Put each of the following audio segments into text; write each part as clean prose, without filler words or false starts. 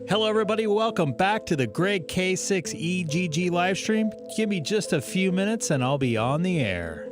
Hello everybody, welcome back to the Greg K6EGG live stream. Give me just a few minutes and I'll be on the air.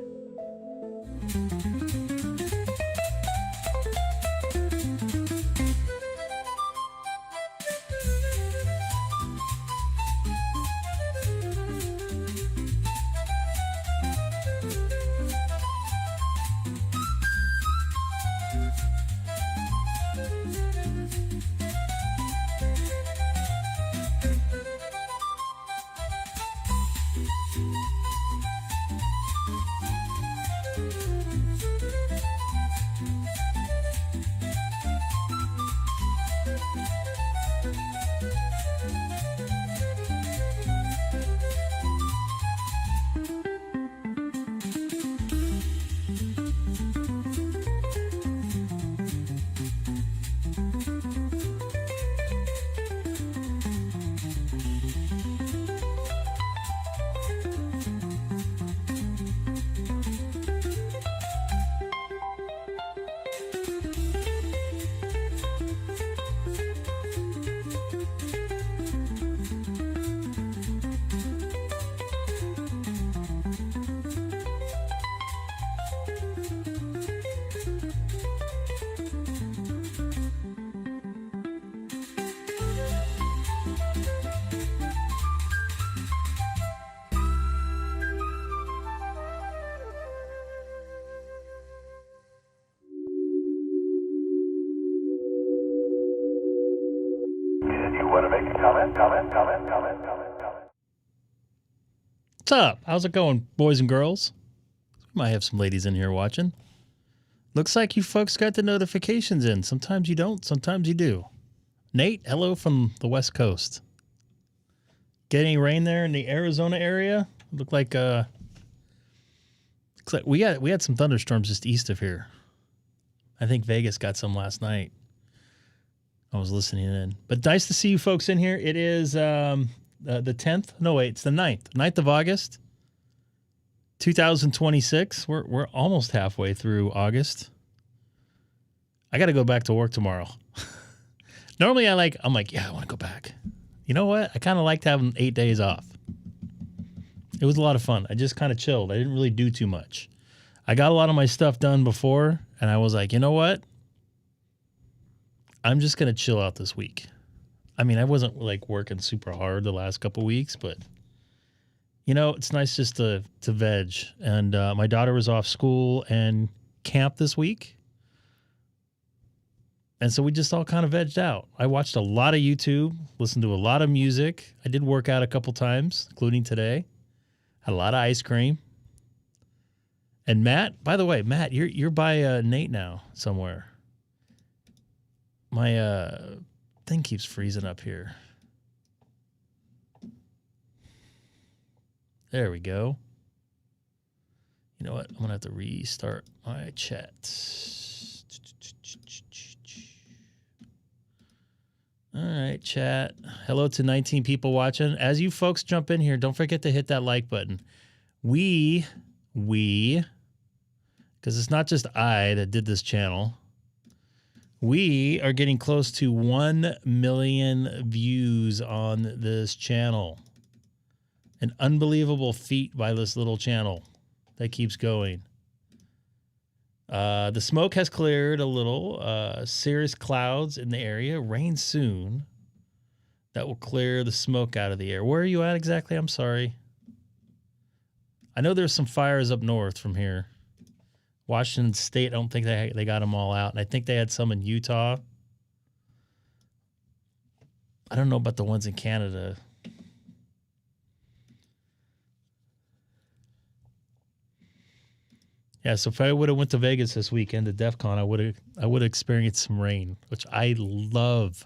What's up? How's it going, boys and girls? We might have some ladies in here watching. Looks like you folks got the notifications in. Sometimes you don't, sometimes you do. Nate, hello from the West Coast. Get any rain there in the Arizona area? Looks like we had some thunderstorms just east of here. I think Vegas got some last night. I was listening in. But nice to see you folks in here. It is the 10th. No, wait, it's the 9th of August, 2026. We're almost halfway through August. I got to go back to work tomorrow. Normally I'm like, yeah, I want to go back. You know what? I kind of liked having 8 days off. It was a lot of fun. I just kind of chilled. I didn't really do too much. I got a lot of my stuff done before, and I was like, you know what? I'm just going to chill out this week. I mean, I wasn't like working super hard the last couple of weeks, but you know, it's nice just to veg. And my daughter was off school and camp this week. And so we just all kind of vegged out. I watched a lot of YouTube, listened to a lot of music. I did work out a couple times, including today. Had a lot of ice cream. And Matt, by the way, Matt, you're by Nate now somewhere. My thing keeps freezing up here. There we go. You know what? I'm going to have to restart my chat. All right, chat. Hello to 19 people watching. As you folks jump in here, don't forget to hit that like button. We, because it's not just I that did this channel. We are getting close to 1 million views on this channel. An unbelievable feat by this little channel that keeps going. The smoke has cleared a little. Cirrus clouds in the area. Rain soon. That will clear the smoke out of the air. Where are you at exactly? I'm sorry. I know there's some fires up north from here. Washington State, I don't think they got them all out. And I think they had some in Utah. I don't know about the ones in Canada. Yeah, so if I would have went to Vegas this weekend to DEF CON, I would have experienced some rain, which I love.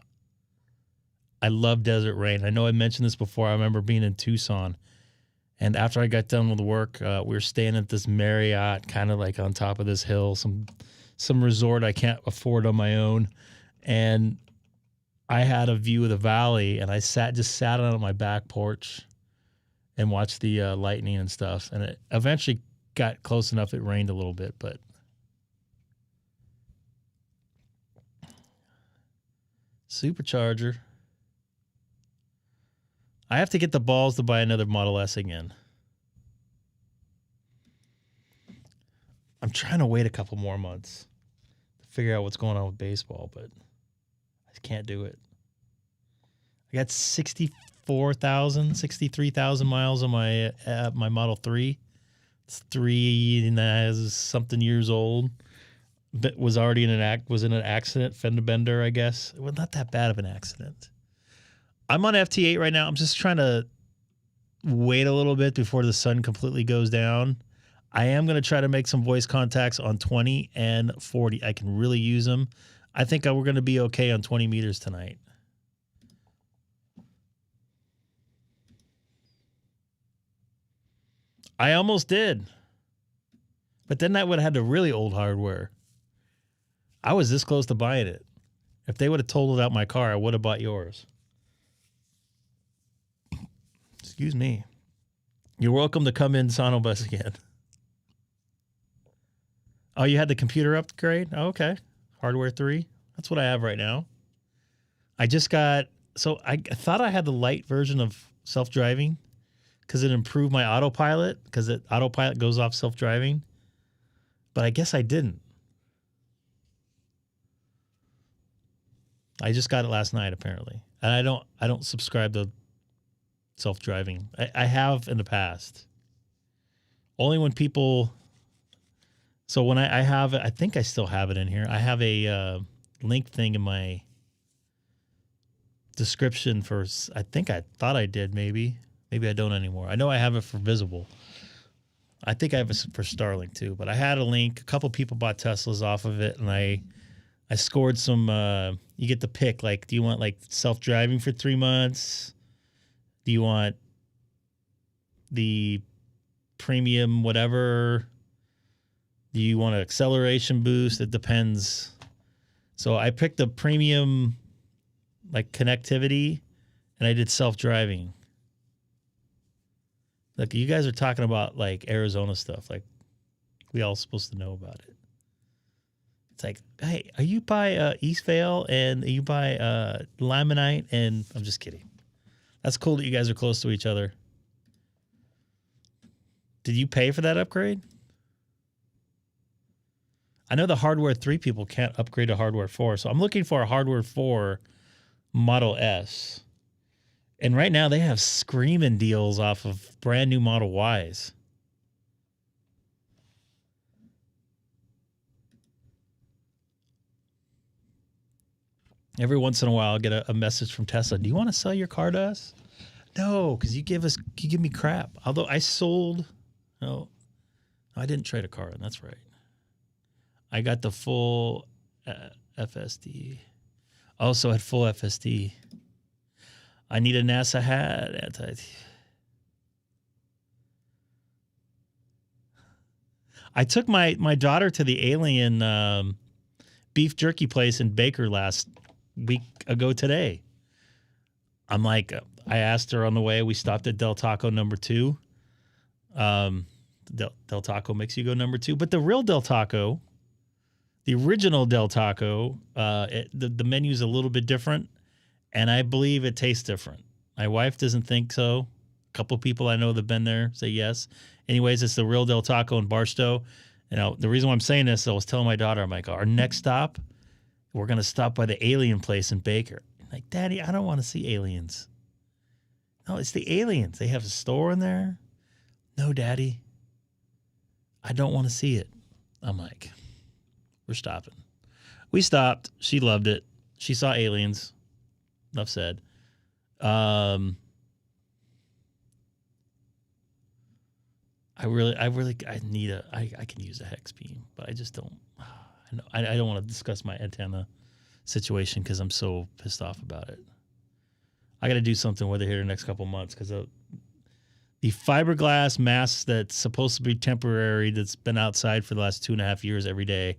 I love desert rain. I know I mentioned this before. I remember being in Tucson. And after I got done with work, we were staying at this Marriott, kind of like on top of this hill, some resort I can't afford on my own. And I had a view of the valley, and I just sat on my back porch and watched the lightning and stuff. And it eventually got close enough. It rained a little bit, but Supercharger. I have to get the balls to buy another Model S again. I'm trying to wait a couple more months to figure out what's going on with baseball, but I can't do it. I got 63,000 miles on my my Model 3. It's 3 something years old. But was already in an accident, fender bender, I guess. Well, not that bad of an accident. I'm on FT8 right now. I'm just trying to wait a little bit before the sun completely goes down. I am going to try to make some voice contacts on 20 and 40. I can really use them. I think we're going to be okay on 20 meters tonight. I almost did. But then that would have had the really old hardware. I was this close to buying it. If they would have totaled out my car, I would have bought yours. Excuse me. You're welcome to come in Sonobus again. Oh, you had the computer upgrade? Oh, okay. Hardware 3. That's what I have right now. I just got... So I thought I had the light version of self-driving because it improved my autopilot, because autopilot goes off self-driving. But I guess I didn't. I just got it last night, apparently. And I don't subscribe to self-driving. I have in the past. Only when people... So when I have it, I think I still have it in here. I have a link thing in my description for... I thought I did, maybe. Maybe I don't anymore. I know I have it for Visible. I think I have it for Starlink, too. But I had a link. A couple people bought Teslas off of it, and I scored some... you get to pick, like, do you want, like, self-driving for 3 months? Do you want the premium whatever? Do you want an acceleration boost? It depends. So I picked the premium, like, connectivity, and I did self-driving. Look, you guys are talking about, like, Arizona stuff. Like, we all supposed to know about it. It's like, hey, are you by Eastvale and are you by Limonite? And I'm just kidding. That's cool that you guys are close to each other. Did you pay for that upgrade? I know the hardware 3 people can't upgrade to hardware 4, so I'm looking for a hardware 4 Model S. And right now they have screaming deals off of brand new Model Ys. Every once in a while, I'll get a message from Tesla. Do you want to sell your car to us? No, because you give me crap. Although I sold, no, I didn't trade a car in. That's right. I got the full FSD. Also had full FSD. I need a NASA hat. I took my daughter to the Alien beef jerky place in Baker last week ago today. I'm like, I asked her on the way. We stopped at Del Taco number 2. Del Taco makes you go number 2. But the real Del Taco, the original Del Taco, the menu's a little bit different. And I believe it tastes different. My wife doesn't think so. A couple people I know that have been there say yes. Anyways, it's the real Del Taco in Barstow. You know, the reason why I'm saying this, I was telling my daughter, I'm like, our next stop, we're going to stop by the Alien place in Baker. I'm like, Daddy, I don't want to see aliens. No, it's the aliens. They have a store in there. No, Daddy, I don't want to see it. I'm like, we're stopping. We stopped. She loved it. She saw aliens. Enough said. I need I can use a hex beam, but I just don't. I don't want to discuss my antenna situation because I'm so pissed off about it. I got to do something with it here the next couple months because the fiberglass mask that's supposed to be temporary, that's been outside for the last 2.5 years every day,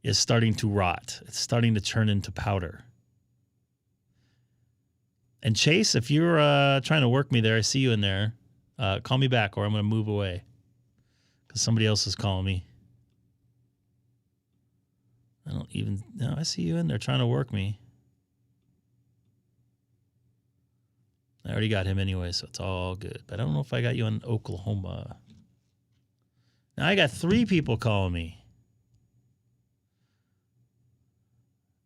is starting to rot. It's starting to turn into powder. And Chase, if you're trying to work me there, I see you in there. Call me back or I'm going to move away because somebody else is calling me. I don't even... No, I see you in there trying to work me. I already got him anyway, so it's all good. But I don't know if I got you in Oklahoma. Now I got 3 people calling me.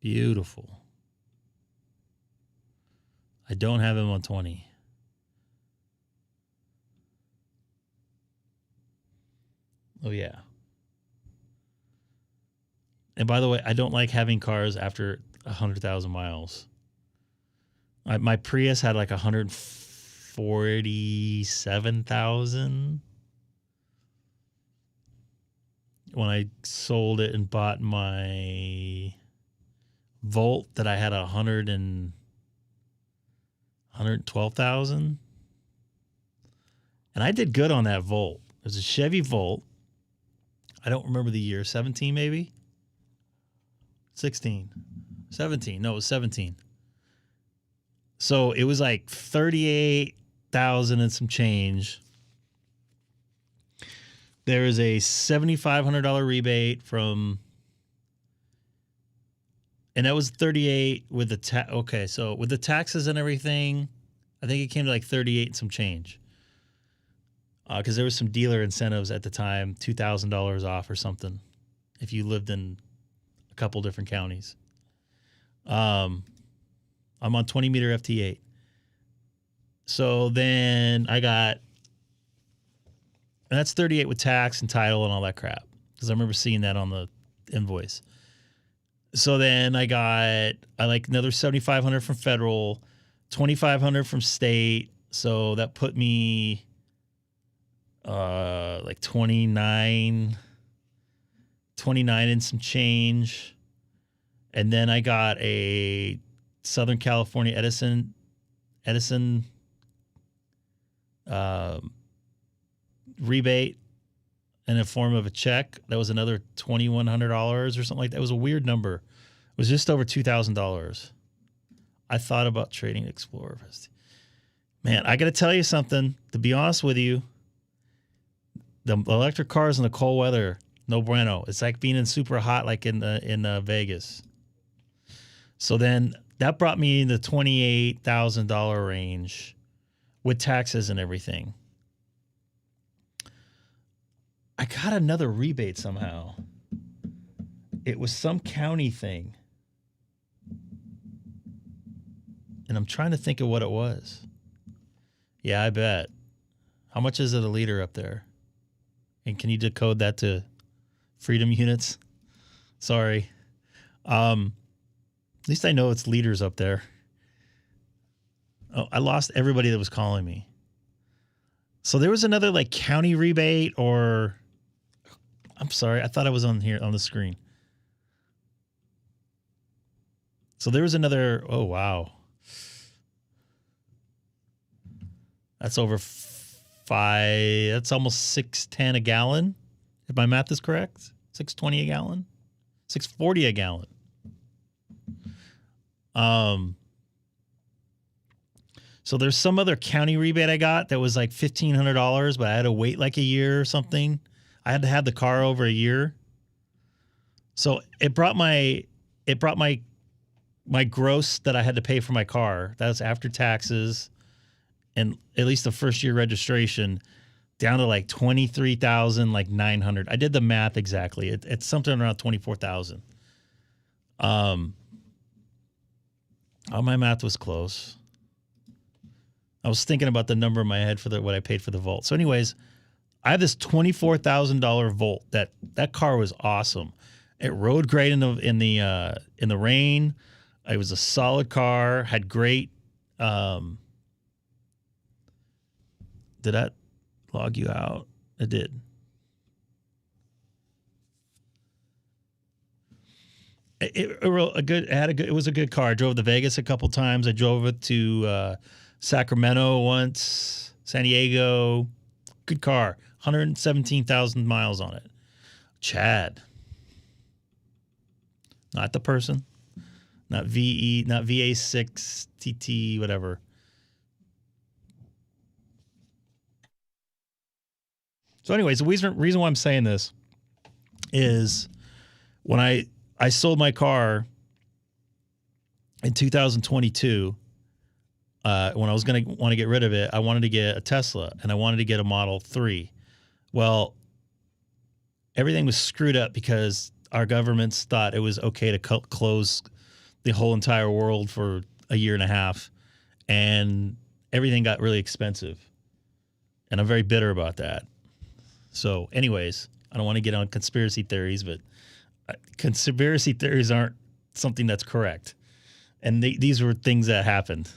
Beautiful. I don't have him on 20. Oh, yeah. And by the way, I don't like having cars after 100,000 miles. My Prius had like 147,000 when I sold it and bought my Volt that I had 112,000. And I did good on that Volt. It was a Chevy Volt. I don't remember the year. 17 maybe? 16. 17. No, it was 17. So it was like 38,000 and some change. There is a $7,500 rebate from, and that was 38 with the okay, so with the taxes and everything, I think it came to like 38 and some change. Because there was some dealer incentives at the time, $2,000 off or something, if you lived in a couple different counties. I'm on 20 meter FT8. So then I got, and that's 38 with tax and title and all that crap. Because I remember seeing that on the invoice. So then I like another 7,500 from federal, 2,500 from state. So that put me like 29 and some change. And then I got a Southern California Edison rebate in the form of a check. That was another $2,100 or something like that. It was a weird number. It was just over $2,000. I thought about trading Explorer. Man, I got to tell you something. To be honest with you, the electric cars in the cold weather, no bueno. It's like being in super hot, like in Vegas. So then that brought me in the $28,000 range with taxes and everything. I got another rebate somehow. It was some county thing. And I'm trying to think of what it was. Yeah, I bet. How much is it a liter up there? And can you decode that to freedom units? Sorry. At least I know it's liters up there. Oh, I lost everybody that was calling me. So there was another like county rebate or... I'm sorry. I thought I was on here on the screen. So there was another... Oh, wow. That's over 5... That's almost $6.10 a gallon, if my math is correct. $6.20 a gallon. $6.40 a gallon. So there's some other county rebate I got that was like $1,500, but I had to wait like a year or something. I had to have the car over a year. So it brought my gross that I had to pay for my car. That was after taxes and at least the first year registration down to like 23,900. I did the math exactly. It's something around 24,000. Oh, my math was close. I was thinking about the number in my head for what I paid for the Volt. So anyways, I have this $24,000 Volt. That car was awesome. It rode great in the rain. It was a solid car. Had great. Did that log you out? It did. It was a good car. I drove to Vegas a couple times. I drove it to Sacramento once, San Diego. Good car. 117,000 miles on it. Chad. Not the person. Not VA6 TT, whatever. So anyways, the reason why I'm saying this is when I sold my car in 2022, when I was going to want to get rid of it, I wanted to get a Tesla and I wanted to get a Model 3. Well, everything was screwed up because our governments thought it was okay to close the whole entire world for a year and a half, and everything got really expensive. And I'm very bitter about that. So anyways, I don't want to get on conspiracy theories, but conspiracy theories aren't something that's correct. And these were things that happened.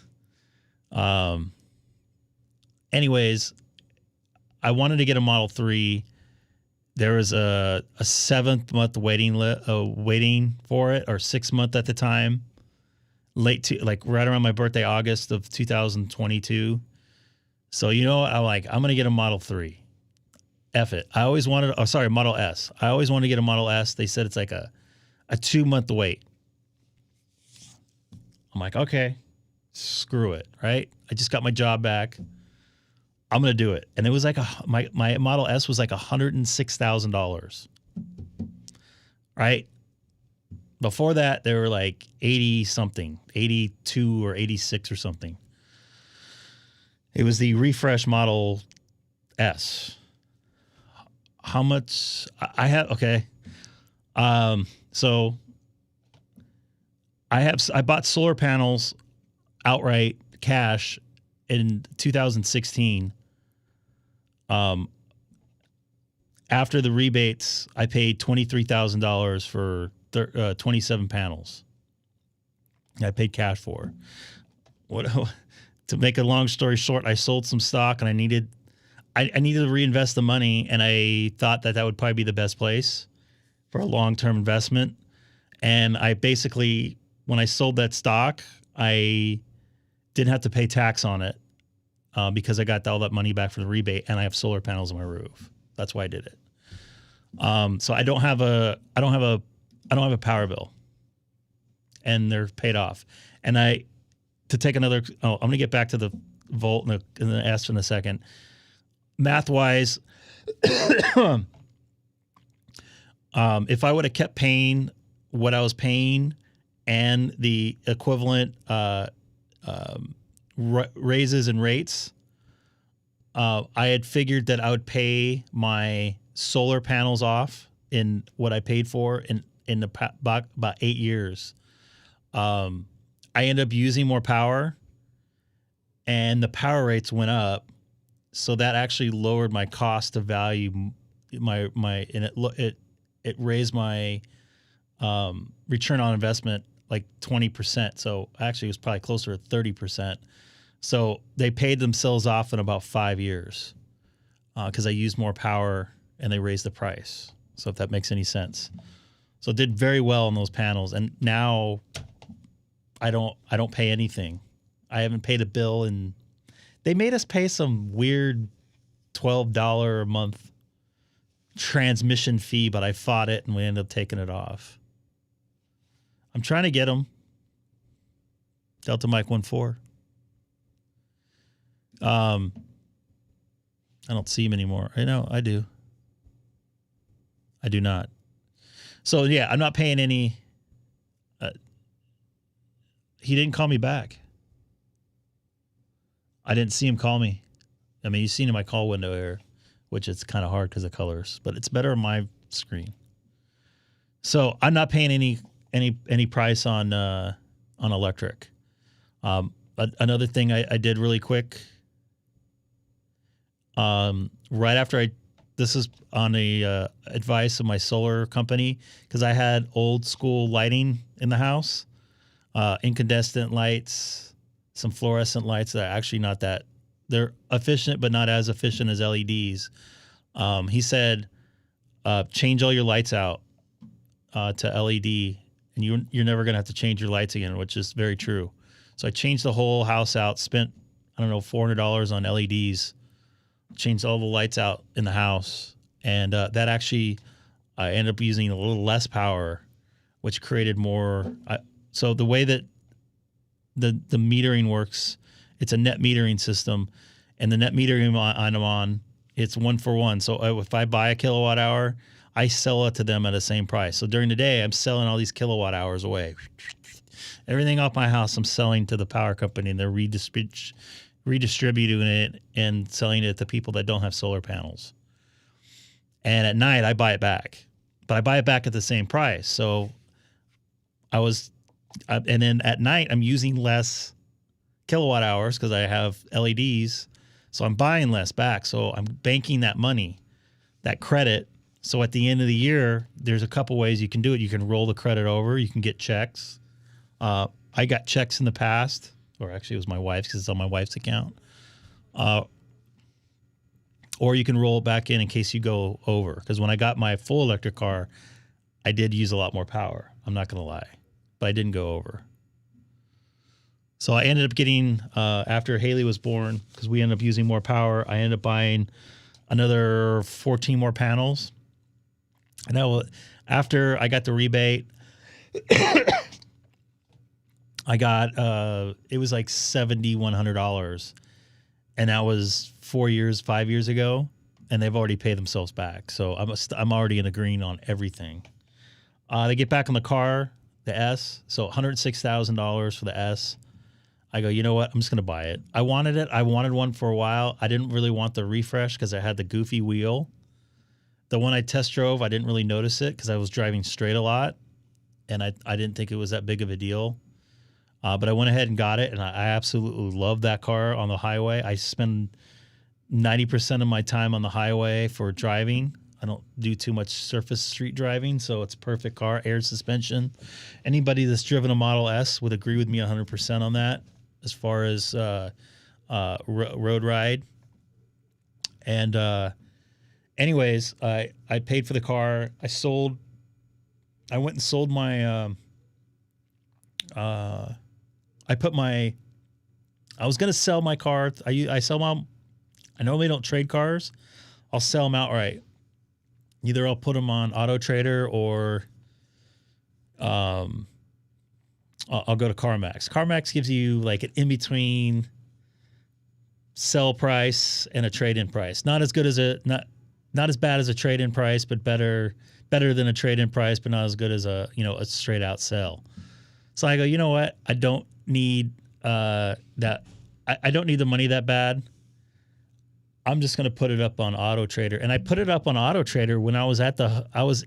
Anyways, I wanted to get a Model 3. There was a 7-month waiting for it, or 6 month at the time, like right around my birthday, August of 2022. So, I'm going to get a Model 3. F it. I always wanted, Model S. I always wanted to get a Model S. They said it's like a 2-month wait. I'm like, okay, screw it. Right. I just got my job back. I'm going to do it. And it was like my Model S was like $106,000. Right. Before that, they were like 80 something, 82 or 86 or something. It was the refresh Model S. How much I have? Okay. So I bought solar panels outright cash in 2016. After the rebates, I paid $23,000 for 27 panels. I paid cash for. To make a long story short, I sold some stock and I needed to reinvest the money, and I thought that would probably be the best place for a long-term investment. And I basically, when I sold that stock, I didn't have to pay tax on it because I got all that money back from the rebate, and I have solar panels on my roof. That's why I did it. So I don't have a power bill, and they're paid off. And I'm going to get back to the volt and the S in a second. Math wise, if I would have kept paying what I was paying and the equivalent raises and rates, I had figured that I would pay my solar panels off in what I paid for in about 8 years. I ended up using more power, and the power rates went up. So that actually lowered my cost of value, and it raised my return on investment like 20%. So actually it was probably closer to 30%. So they paid themselves off in about 5 years because I used more power and they raised the price. So if that makes any sense. So it did very well on those panels. And now I don't pay anything. I haven't paid a bill, and they made us pay some weird $12 a month transmission fee, but I fought it and we ended up taking it off. I'm trying to get them. Delta Mike 14. I don't see him anymore. I know I do. I do not. So yeah, I'm not paying any. He didn't call me back. I didn't see him call me. I mean, you've seen in my call window here, which it's kind of hard because of colors, but it's better on my screen. So I'm not paying any price on electric. Another thing I did really quick. Right after this is on the advice of my solar company, because I had old school lighting in the house, incandescent lights, some fluorescent lights that are actually not that, they're efficient, but not as efficient as LEDs. He said, change all your lights out to LED, and you're never going to have to change your lights again, which is very true. So I changed the whole house out, spent, $400 on LEDs, changed all the lights out in the house. And that actually, I ended up using a little less power, which created more. So the way that the metering works, it's a net metering system, and the net metering I'm on, it's 1-for-1. So if I buy a kilowatt hour, I sell it to them at the same price. So during the day, I'm selling all these kilowatt hours away. Everything off my house I'm selling to the power company, and they're redistributing it and selling it to people that don't have solar panels. And at night I buy it back, but I buy it back at the same price. So and then at night I'm using less kilowatt hours because I have LEDs. So I'm buying less back. So I'm banking that money, that credit. So at the end of the year, there's a couple ways you can do it. You can roll the credit over. You can get checks. I got checks in the past, or actually it was my wife's because it's on my wife's account. Or you can roll it back in case you go over. Because when I got my full electric car, I did use a lot more power. I'm not going to lie. But I didn't go over. So I ended up getting, after Haley was born, because we ended up using more power, I ended up buying another 14 more panels. And after I got the rebate, I got, it was like $7,100. And that was 5 years ago. And they've already paid themselves back. So I'm already in the green on everything. They get back on the car, the S. So $106,000 for the S. I go, you know what? I'm just going to buy it. I wanted it. I wanted one for a while. I didn't really want the refresh because I had the goofy wheel. The one I test drove, I didn't really notice it because I was driving straight a lot. And I didn't think it was that big of a deal. But I went ahead and got it. And I absolutely love that car on the highway. I spend 90% of my time on the highway for driving. I don't do too much surface street driving, so it's a perfect car. Air suspension. Anybody that's driven a Model S would agree with me 100% on that as far as road ride. And anyways, I paid for the car. I went and sold my I was going to sell my car. I normally don't trade cars. I'll sell them outright. Either I'll put them on Auto Trader or I'll go to CarMax. CarMax gives you like an in-between sell price and a trade-in price. Not as bad as a trade-in price, but better than a trade-in price, but not as good as a straight-out sell. So I go, you know what? I don't need that. I don't need the money that bad. I'm just going to put it up on Auto Trader. And I put it up on Auto Trader when I was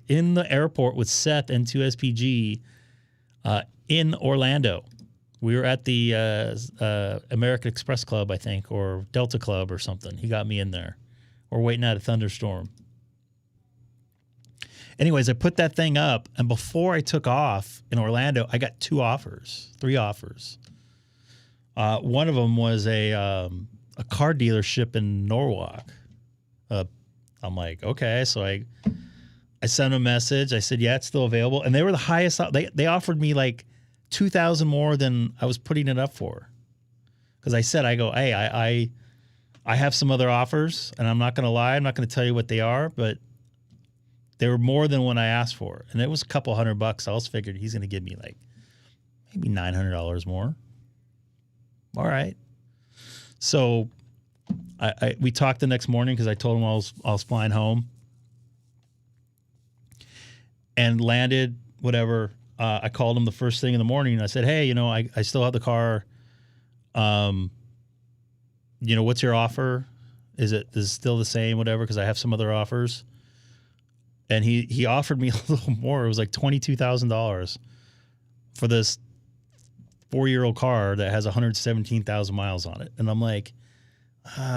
in the airport with Seth and 2SPG in Orlando. We were at the American Express Club, I think, or Delta Club or something. He got me in there. Or waiting at a thunderstorm. Anyways, I put that thing up, and before I took off in Orlando, I got 3 offers. One of them was a car dealership in Norwalk. I'm like, okay. So I sent a message. I said, yeah, it's still available. And they were the highest. They offered me like $2,000 more than I was putting it up for. Because I said, hey, I have some other offers, and I'm not going to lie. I'm not going to tell you what they are, but they were more than what I asked for. And it was a couple $100. I also figured he's going to give me like maybe $900 more. All right. So we talked the next morning because I told him I was flying home and landed, whatever. I called him the first thing in the morning and I said, hey, I still have the car. What's your offer? Is it still the same, whatever? Because I have some other offers. And he offered me a little more. It was like $22,000 for this 4-year-old car that has 117,000 miles on it. And I'm like,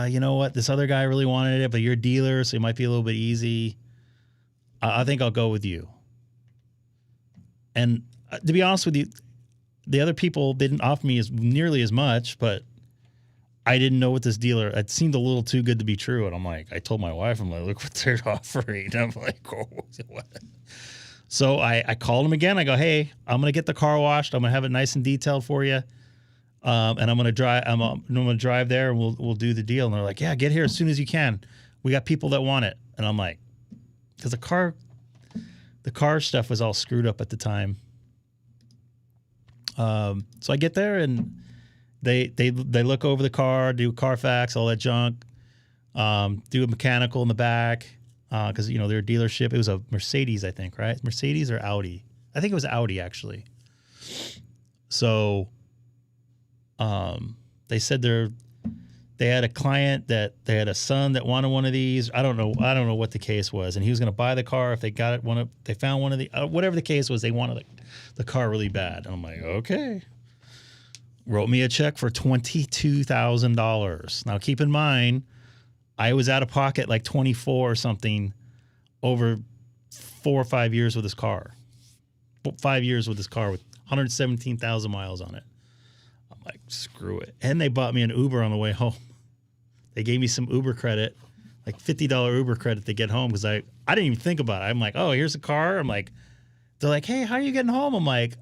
you know what? This other guy really wanted it, but you're a dealer, so it might be a little bit easy. I think I'll go with you. And to be honest with you, the other people didn't offer me nearly as much, but I didn't know what this dealer, it seemed a little too good to be true. And I'm like, I told my wife, I'm like, look what they're offering. I'm like, oh, what? So I called him again. I go, hey, I'm going to get the car washed. I'm going to have it nice and detailed for you. And I'm going to drive. I'm going to drive there and we'll do the deal. And they're like, yeah, get here as soon as you can. We got people that want it. And I'm like, because the car stuff was all screwed up at the time. So I get there and they look over the car, do Carfax, all that junk, do a mechanical in the back. Because, they're a dealership. It was a Mercedes, I think, right? Mercedes or Audi? I think it was Audi, actually. So they said they had a client that they had a son that wanted one of these. I don't know what the case was, and he was going to buy the car if they got it. They found one of the whatever the case was. They wanted the car really bad, and I'm like, okay. Wrote me a check for $22,000. Now keep in mind, I was out of pocket like 24 or something over 4 or 5 years with this car. 5 years with this car with 117,000 miles on it. I'm like, screw it. And they bought me an Uber on the way home. They gave me some Uber credit, like $50 Uber credit to get home because I didn't even think about it. I'm like, oh, here's a car. I'm like, they're like, hey, how are you getting home? I'm like,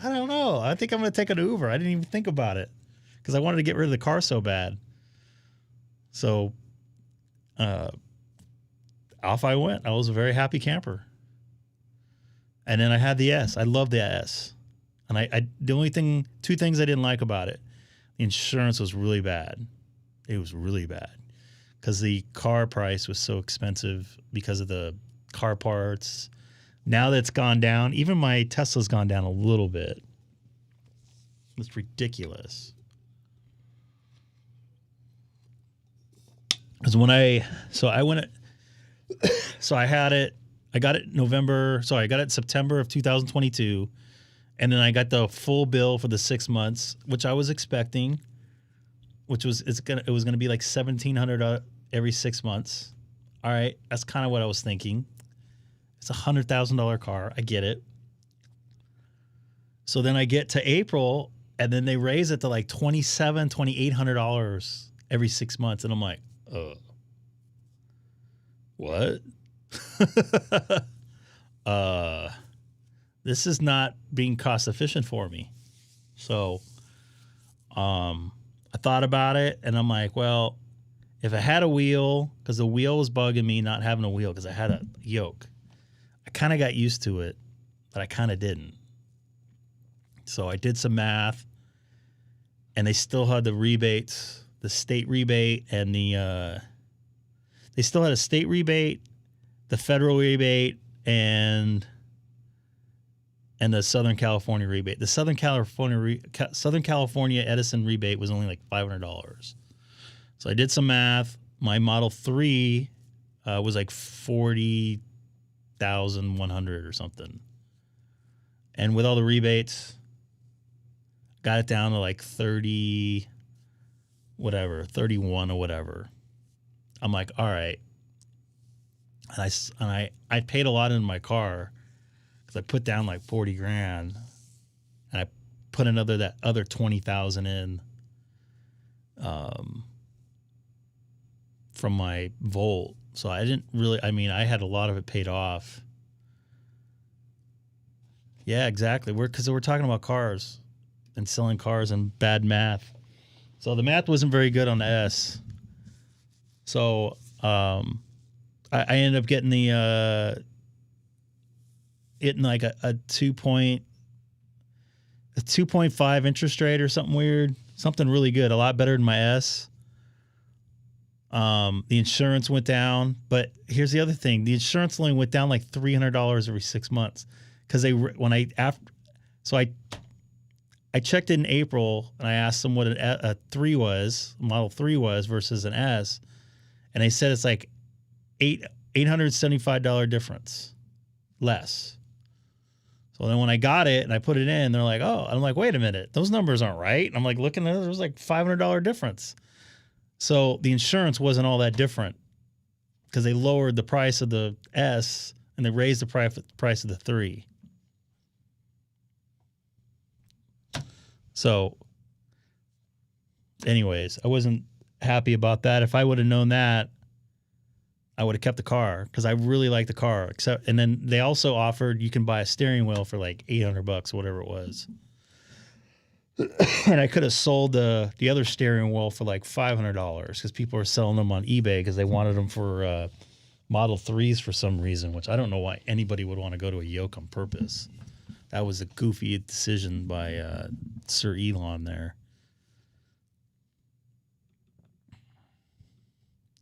I don't know. I think I'm going to take an Uber. I didn't even think about it because I wanted to get rid of the car so bad. So off I went. I was a very happy camper. And then I had the S. I love the S. And the only thing, 2 things I didn't like about it, the insurance was really bad. It was really bad because the car price was so expensive because of the car parts. Now that's gone down, even my Tesla's gone down a little bit. It's ridiculous. Because I had it, I got it September of 2022. And then I got the full bill for the 6 months, which I was expecting, it was going to be like $1,700 every 6 months. All right. That's kind of what I was thinking. It's a $100,000 car. I get it. So then I get to April, and then they raise it to like $2,800 every 6 months, and I'm like, what? This is not being cost efficient for me. So, I thought about it, and I'm like, well, if I had a wheel, because the wheel was bugging me not having a wheel because I had a yoke. I kind of got used to it, but I kind of didn't. So I did some math, and they still had the rebates, the state rebate, and they still had a state rebate, the federal rebate, and the Southern California rebate. The Southern California Edison rebate was only like $500. So I did some math. My Model 3 was like 40,100 or something. And with all the rebates, got it down to like 30, whatever, 31 or whatever. I'm like, all right. And I paid a lot in my car because I put down like 40 grand, and I put that other 20,000 in from my Volt. So I didn't really, I had a lot of it paid off. Yeah, exactly. Because we're talking about cars and selling cars and bad math. So the math wasn't very good on the S. So I ended up getting the like a 2.5 interest rate or something weird, something really good, a lot better than my S. The insurance went down, but here's the other thing: the insurance only went down like $300 every 6 months because I checked in April and I asked them what a 3 was, Model 3 was versus an S, and they said it's like $875 difference less. So then when I got it and I put it in, they're like, oh, I'm like, wait a minute, those numbers aren't right. And I'm like looking at it, there was like $500 difference. So the insurance wasn't all that different because they lowered the price of the S and they raised the price of the 3. So anyways, I wasn't happy about that. If I would have known that, I would have kept the car because I really like the car. And then they also offered you can buy a steering wheel for like $800, whatever it was. And I could have sold the other steering wheel for like $500 because people were selling them on eBay because they wanted them for Model 3s for some reason, which I don't know why anybody would want to go to a yoke on purpose. That was a goofy decision by Sir Elon there.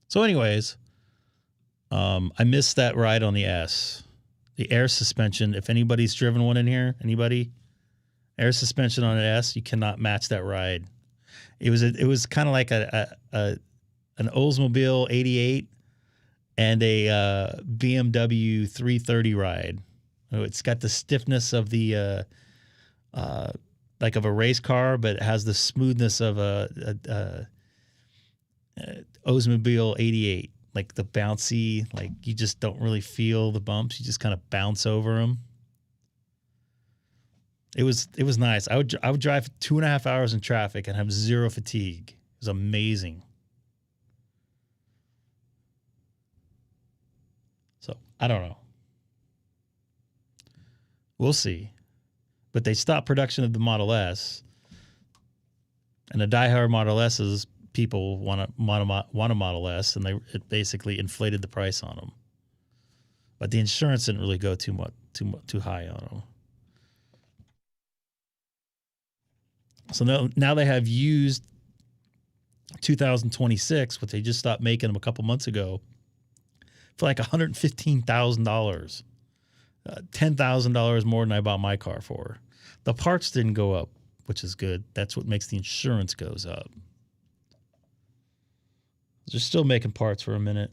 So anyways, I missed that ride on the S. The air suspension, if anybody's driven one in here, anybody? Air suspension on an S, you cannot match that ride. It was kind of like an Oldsmobile 88 and a BMW 330 ride. It's got the stiffness of the like of a race car, but it has the smoothness of a Oldsmobile 88. Like the bouncy, like you just don't really feel the bumps. You just kind of bounce over them. It was nice. I would drive 2.5 hours in traffic and have zero fatigue. It was amazing. So I don't know. We'll see. But they stopped production of the Model S, and the diehard Model S's people want a Model S, and it basically inflated the price on them. But the insurance didn't really go too high on them. So now they have used 2026, which they just stopped making them a couple months ago, for like $115,000, $10,000 more than I bought my car for. The parts didn't go up, which is good. That's what makes the insurance goes up. They're still making parts for a minute.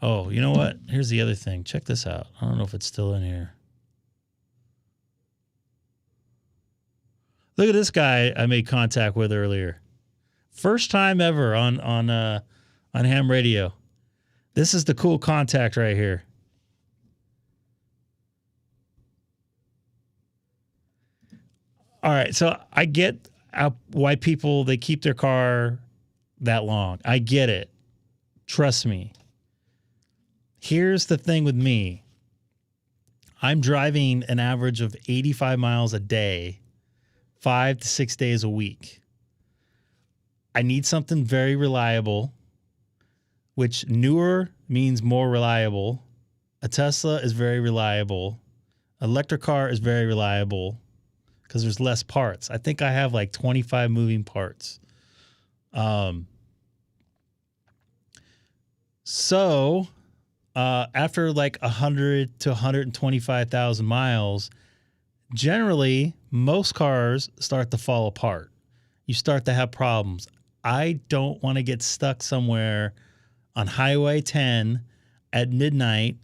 Oh, you know what? Here's the other thing. Check this out. I don't know if it's still in here. Look at this guy I made contact with earlier. First time ever on ham radio. This is the cool contact right here. All right, so I get why people, they keep their car that long. I get it. Trust me. Here's the thing with me. I'm driving an average of 85 miles a day, 5 to 6 days a week. I need something very reliable, which newer means more reliable. A Tesla is very reliable. An electric car is very reliable because there's less parts. I think I have like 25 moving parts. So after like 100 to 125,000 miles, generally most cars start to fall apart. You start to have problems. I don't want to get stuck somewhere on Highway 10 at midnight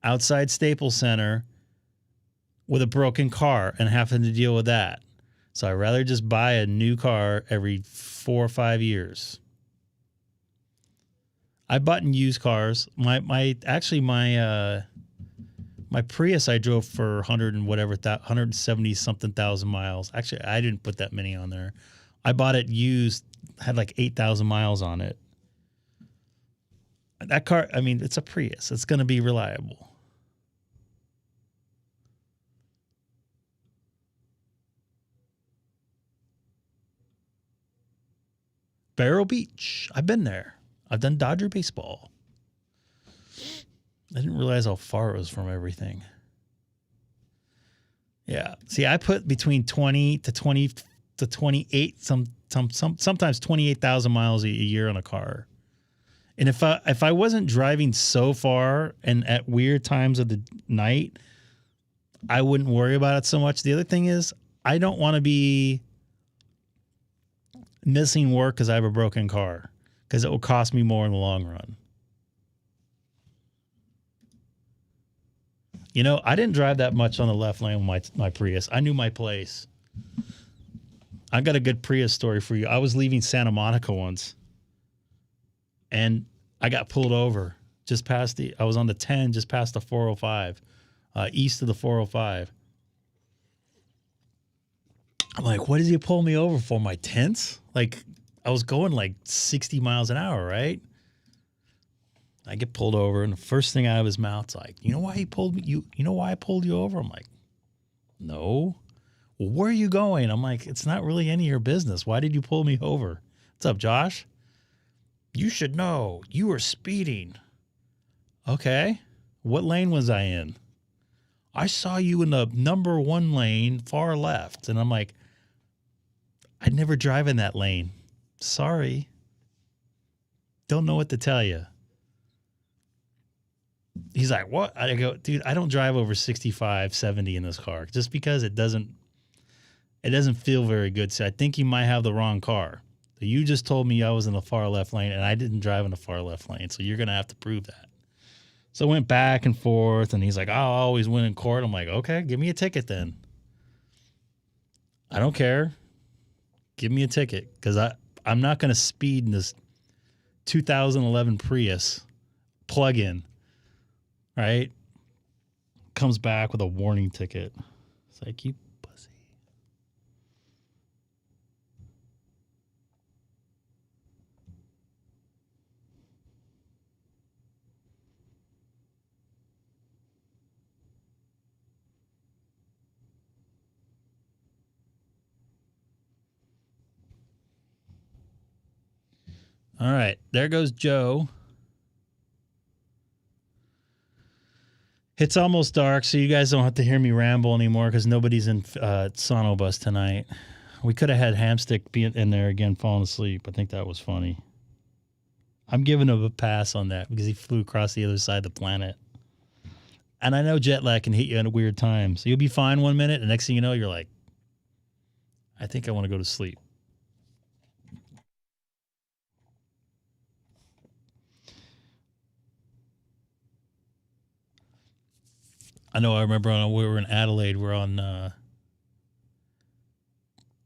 outside Staples Center with a broken car and having to deal with that. So I'd rather just buy a new car every 4 or 5 years. I bought used cars. My Prius I drove for 170 something thousand miles. Actually, I didn't put that many on there. I bought it used, had like 8,000 miles on it. That car, I mean, it's a Prius. It's going to be reliable. Vero Beach. I've been there. I've done Dodger baseball. I didn't realize how far it was from everything. Yeah. See, I put between 20 to 28, sometimes 28,000 miles a year on a car. And if I wasn't driving so far and at weird times of the night, I wouldn't worry about it so much. The other thing is, I don't want to be missing work because I have a broken car, because it will cost me more in the long run. You know, I didn't drive that much on the left lane with my Prius. I knew my place. I got a good Prius story for you. I was leaving Santa Monica once, and I got pulled over just past I was on the 10, just past the 405, east of the 405. I'm like, what did he pull me over for? My tents? Like, I was going like 60 miles an hour, right? I get pulled over, and the first thing out of his mouth's like, "You know why he pulled me? You know why I pulled you over?" I'm like, "No." "Well, where are you going?" I'm like, "It's not really any of your business. Why did you pull me over?" "What's up, Josh?" "You should know. You were speeding." "Okay. What lane was I in?" "I saw you in the number 1 lane, far left." And I'm like, "I'd never drive in that lane. Sorry. Don't know what to tell you." He's like, "What?" I go, "Dude, I don't drive over 65, 70 in this car just because it doesn't feel very good. So I think you might have the wrong car. You just told me I was in the far left lane, and I didn't drive in the far left lane. So you're going to have to prove that." So I went back and forth, and he's like, "I'll always win in court." I'm like, "Okay, give me a ticket then." "I don't care. Give me a ticket, because I'm not going to speed in this 2011 Prius plug-in." Right? Comes back with a warning ticket. It's like, you pussy. All right. There goes Joe. It's almost dark, so you guys don't have to hear me ramble anymore because nobody's in Sonobus tonight. We could have had Hamstick be in there again falling asleep. I think that was funny. I'm giving him a pass on that because he flew across the other side of the planet. And I know jet lag can hit you at a weird time. So you'll be fine 1 minute, and next thing you know, you're like, I think I want to go to sleep. I know. I remember we were in Adelaide. We're on.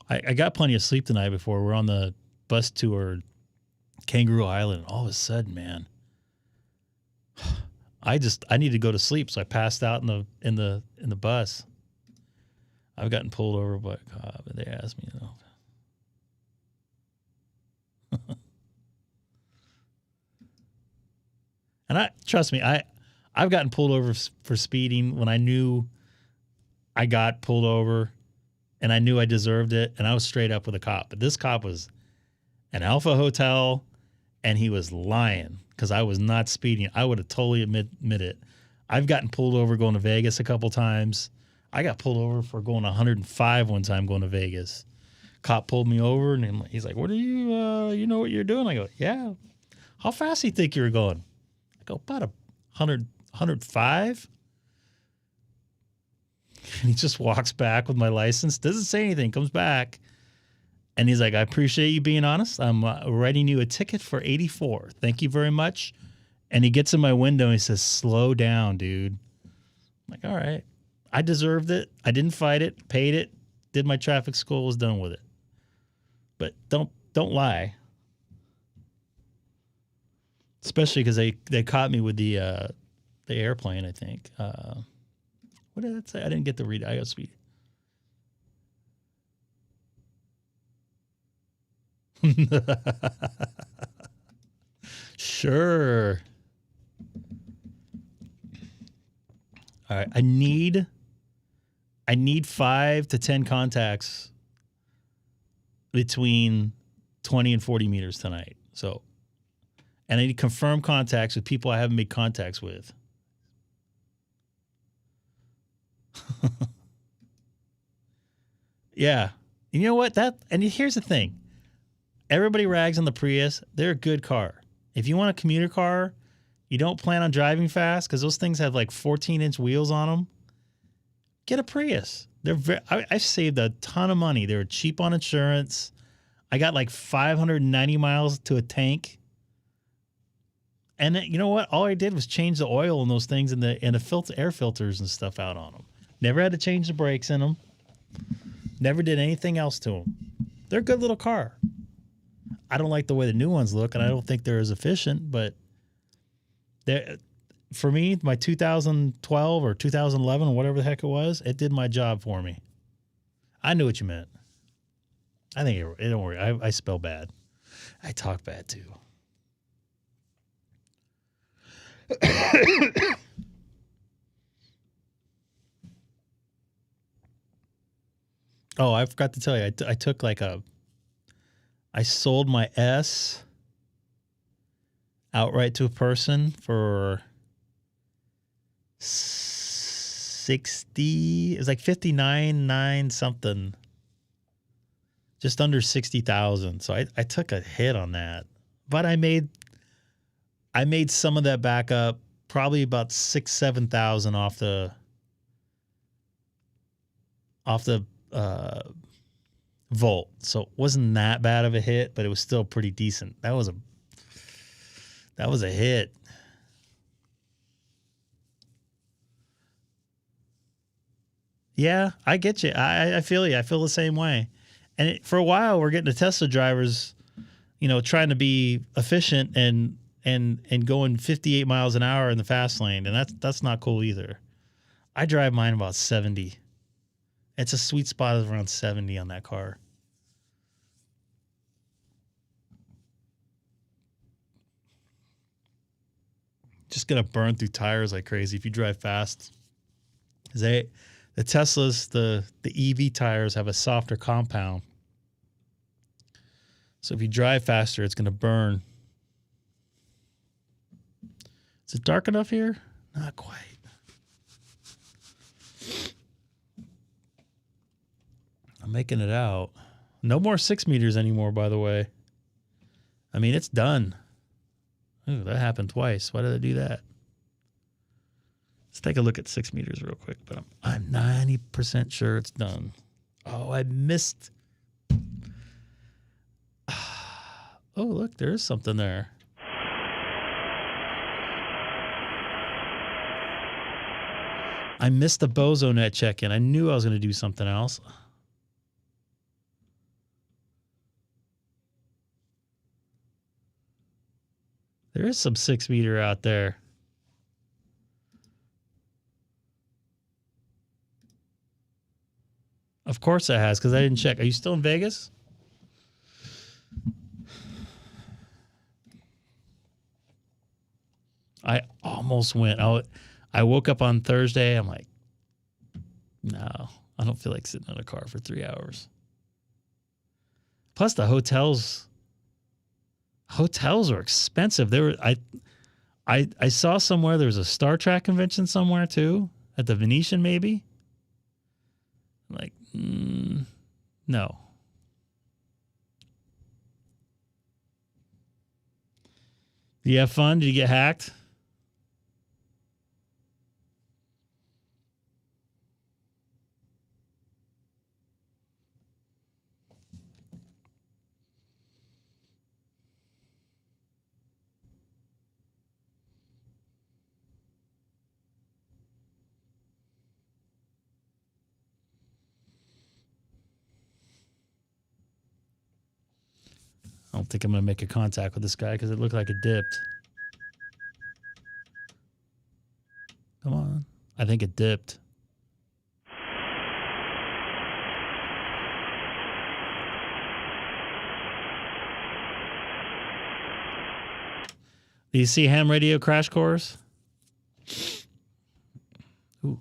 I got plenty of sleep the night before. We're on the bus tour, Kangaroo Island. All of a sudden, man, I need to go to sleep. So I passed out in the bus. I've gotten pulled over by a cop, and they asked me, And trust me, I've gotten pulled over for speeding when I knew I got pulled over and I knew I deserved it, and I was straight up with a cop. But this cop was an Alpha Hotel, and he was lying because I was not speeding. I would have totally admit it. I've gotten pulled over going to Vegas a couple times. I got pulled over for going 105 one time going to Vegas. Cop pulled me over, and he's like, "What are you, you know what you're doing?" I go, "Yeah." "How fast do you think you were going?" I go, "About 105. And he just walks back with my license, doesn't say anything, comes back. And he's like, "I appreciate you being honest. I'm writing you a ticket for 84. Thank you very much." And he gets in my window and he says, "Slow down, dude." I'm like, all right. I deserved it. I didn't fight it, paid it, did my traffic school, was done with it. But don't lie. Especially because they caught me with the airplane, I think. What did that say? I didn't get to read it. I got speed. Sure. All right. I need 5 to 10 contacts between 20 and 40 meters tonight. So, and I need confirmed contacts with people I haven't made contacts with. Yeah. And you know what? And here's the thing. Everybody rags on the Prius. They're a good car. If you want a commuter car, you don't plan on driving fast because those things have like 14-inch wheels on them, get a Prius. I've saved a ton of money. They're cheap on insurance. I got like 590 miles to a tank. And you know what? All I did was change the oil in those things and the air filters and stuff out on them. Never had to change the brakes in them. Never did anything else to them. They're a good little car. I don't like the way the new ones look, and I don't think they're as efficient, but for me, my 2012 or 2011 or whatever the heck it was, it did my job for me. I knew what you meant. I think it don't worry. I spell bad. I talk bad too. Oh, I forgot to tell you. I took like I sold my S outright to a person for 60. It was like 59.9 something. Just under 60,000. So I took a hit on that. But I made some of that back up, probably about 6,000-7,000 off the volt. So it wasn't that bad of a hit, but it was still pretty decent. That was a hit. Yeah, I get you. I feel you. I feel the same way. And for a while, we're getting the Tesla drivers, trying to be efficient and going 58 miles an hour in the fast lane, and that's not cool either. I drive mine about 70. It's a sweet spot of around 70 on that car. Just gonna burn through tires like crazy if you drive fast. The Teslas, the EV tires have a softer compound. So if you drive faster, it's going to burn. Is it dark enough here? Not quite. I'm making it out. No more 6 meters anymore, by the way. I mean, it's done. Ooh, that happened twice. Why did I do that? Let's take a look at 6 meters real quick, but I'm 90% sure it's done. Oh, I missed. Oh, look, there is something there. I missed the BozoNet check-in. I knew I was going to do something else. There is some 6 meter out there. Of course it has, because I didn't check. Are you still in Vegas? I almost went. I woke up on Thursday. I'm like, no, I don't feel like sitting in a car for 3 hours. Plus the hotels are expensive. I saw somewhere there was a Star Trek convention somewhere too, at the Venetian maybe. I'm like, no. Did you have fun? Did you get hacked? I don't think I'm going to make a contact with this guy because it looked like it dipped. Come on. I think it dipped. Do you see ham radio crash course? Ooh.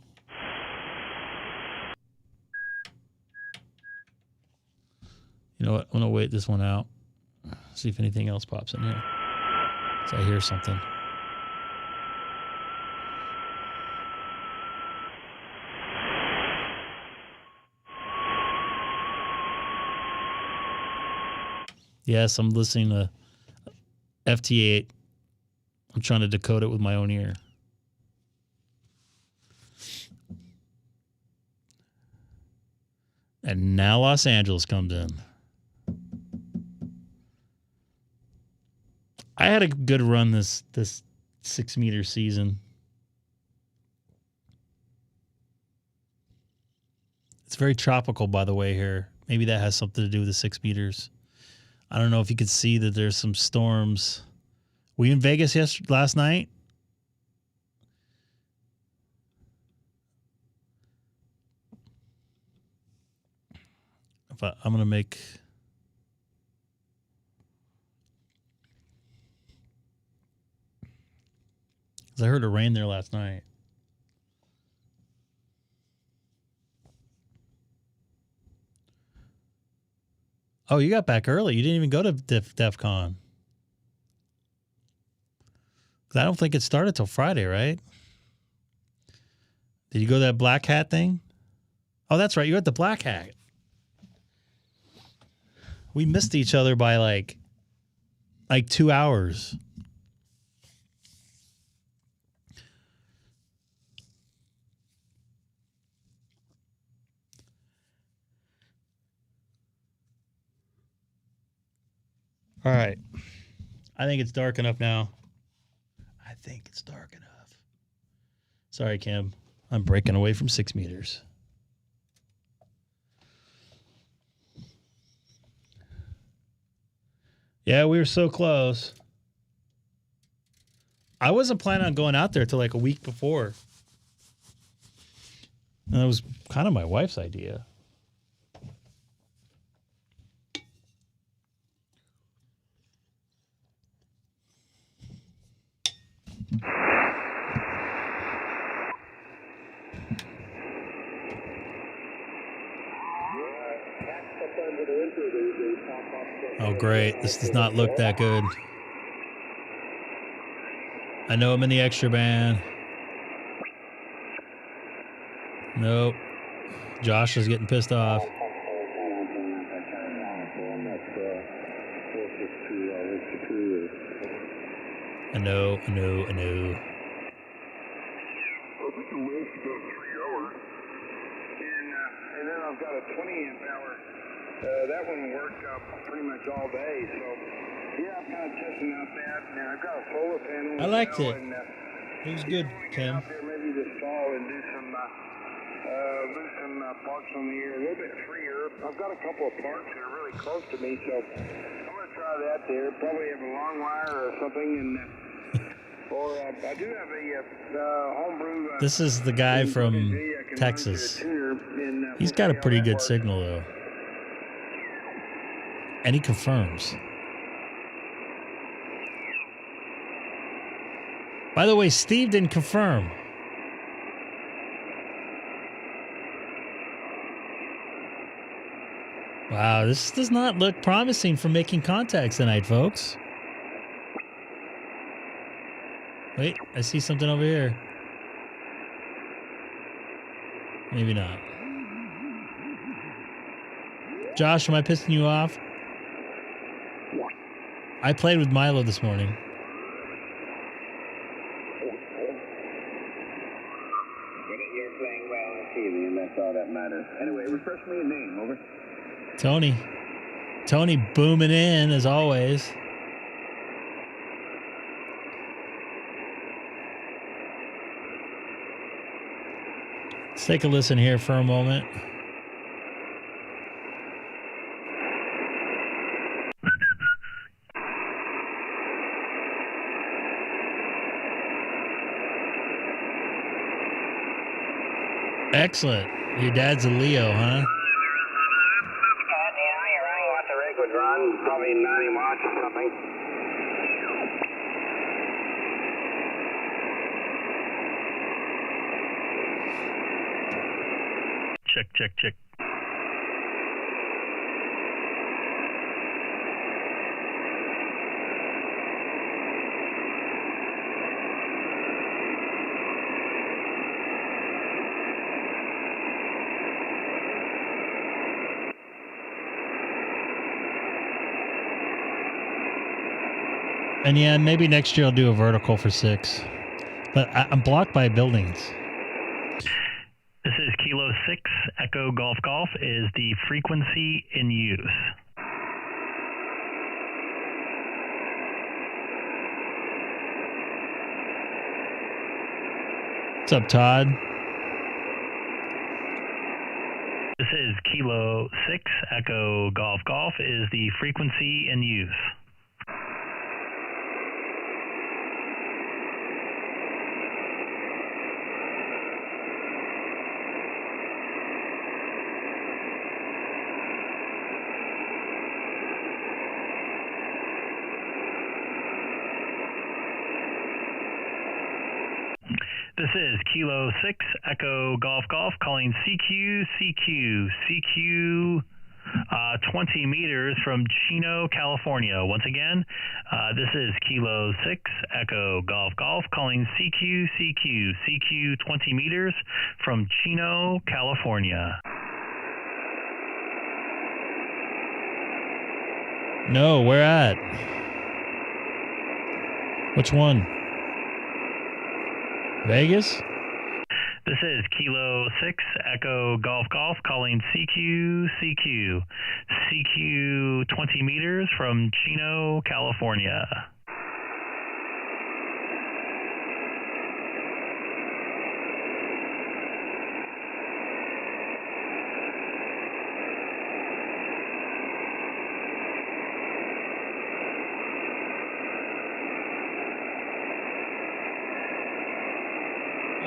You know what? I'm going to wait this one out. See if anything else pops in here. So I hear something. Yes, I'm listening to FT8. I'm trying to decode it with my own ear. And now Los Angeles comes in. I had a good run this 6 meter season. It's very tropical, by the way, here. Maybe that has something to do with the 6 meters. I don't know if you could see that there's some storms. Were you in Vegas last night? I'm going to make... 'Cause I heard it rain there last night. Oh, you got back early. You didn't even go to DEF CON. I don't think it started till Friday, right? Did you go to that black hat thing? Oh, that's right. You're at the black hat. We missed each other by like 2 hours. All right. I think it's dark enough now. I think it's dark enough. Sorry, Kim. I'm breaking away from 6 meters. Yeah, we were so close. I wasn't planning on going out there till like a week before. And that was kind of my wife's idea. Oh, great. This does not look that good. I know I'm in the extra band. Nope. Josh is getting pissed off. I know. I think the last about 3 hours. And then I've got a 20 amp hour. That one worked pretty much all day. So, yeah, I'm kind of testing out that. And I've got a solar panel. I liked it. It was good, Kim. Out there maybe this fall and do some parks on the air a little bit freer. I've got a couple of parks that are really close to me, so I'm going to try that there. Probably have a long wire or something, and I do have a homebrew. This is the guy from Texas. He's got a pretty good signal, though. And he confirms. By the way, Steve didn't confirm. Wow, this does not look promising for making contacts tonight, folks. Wait, I see something over here. Maybe not. Josh, am I pissing you off? I played with Milo this morning. You're playing well this evening, and that's all that matters. Anyway, refresh me your name, over. Tony. Tony booming in, as always. Let's take a listen here for a moment. Excellent. Your dad's a Leo, huh? Yeah, you're running what the rig would run, probably 90 watts or something. Check. And yeah, maybe next year I'll do a vertical for 6. But I'm blocked by buildings. This is Kilo 6, Echo Golf Golf is the frequency in use. What's up, Todd? This is Kilo 6, Echo Golf Golf is the frequency in use. This is Kilo 6 Echo Golf Golf calling CQ 20 meters from Chino, California. Once again, this is Kilo 6 Echo Golf Golf calling CQ 20 meters from Chino, California. No, where at? Which one? Vegas? This is Kilo 6 Echo Golf Golf calling CQ 20 meters from Chino, California.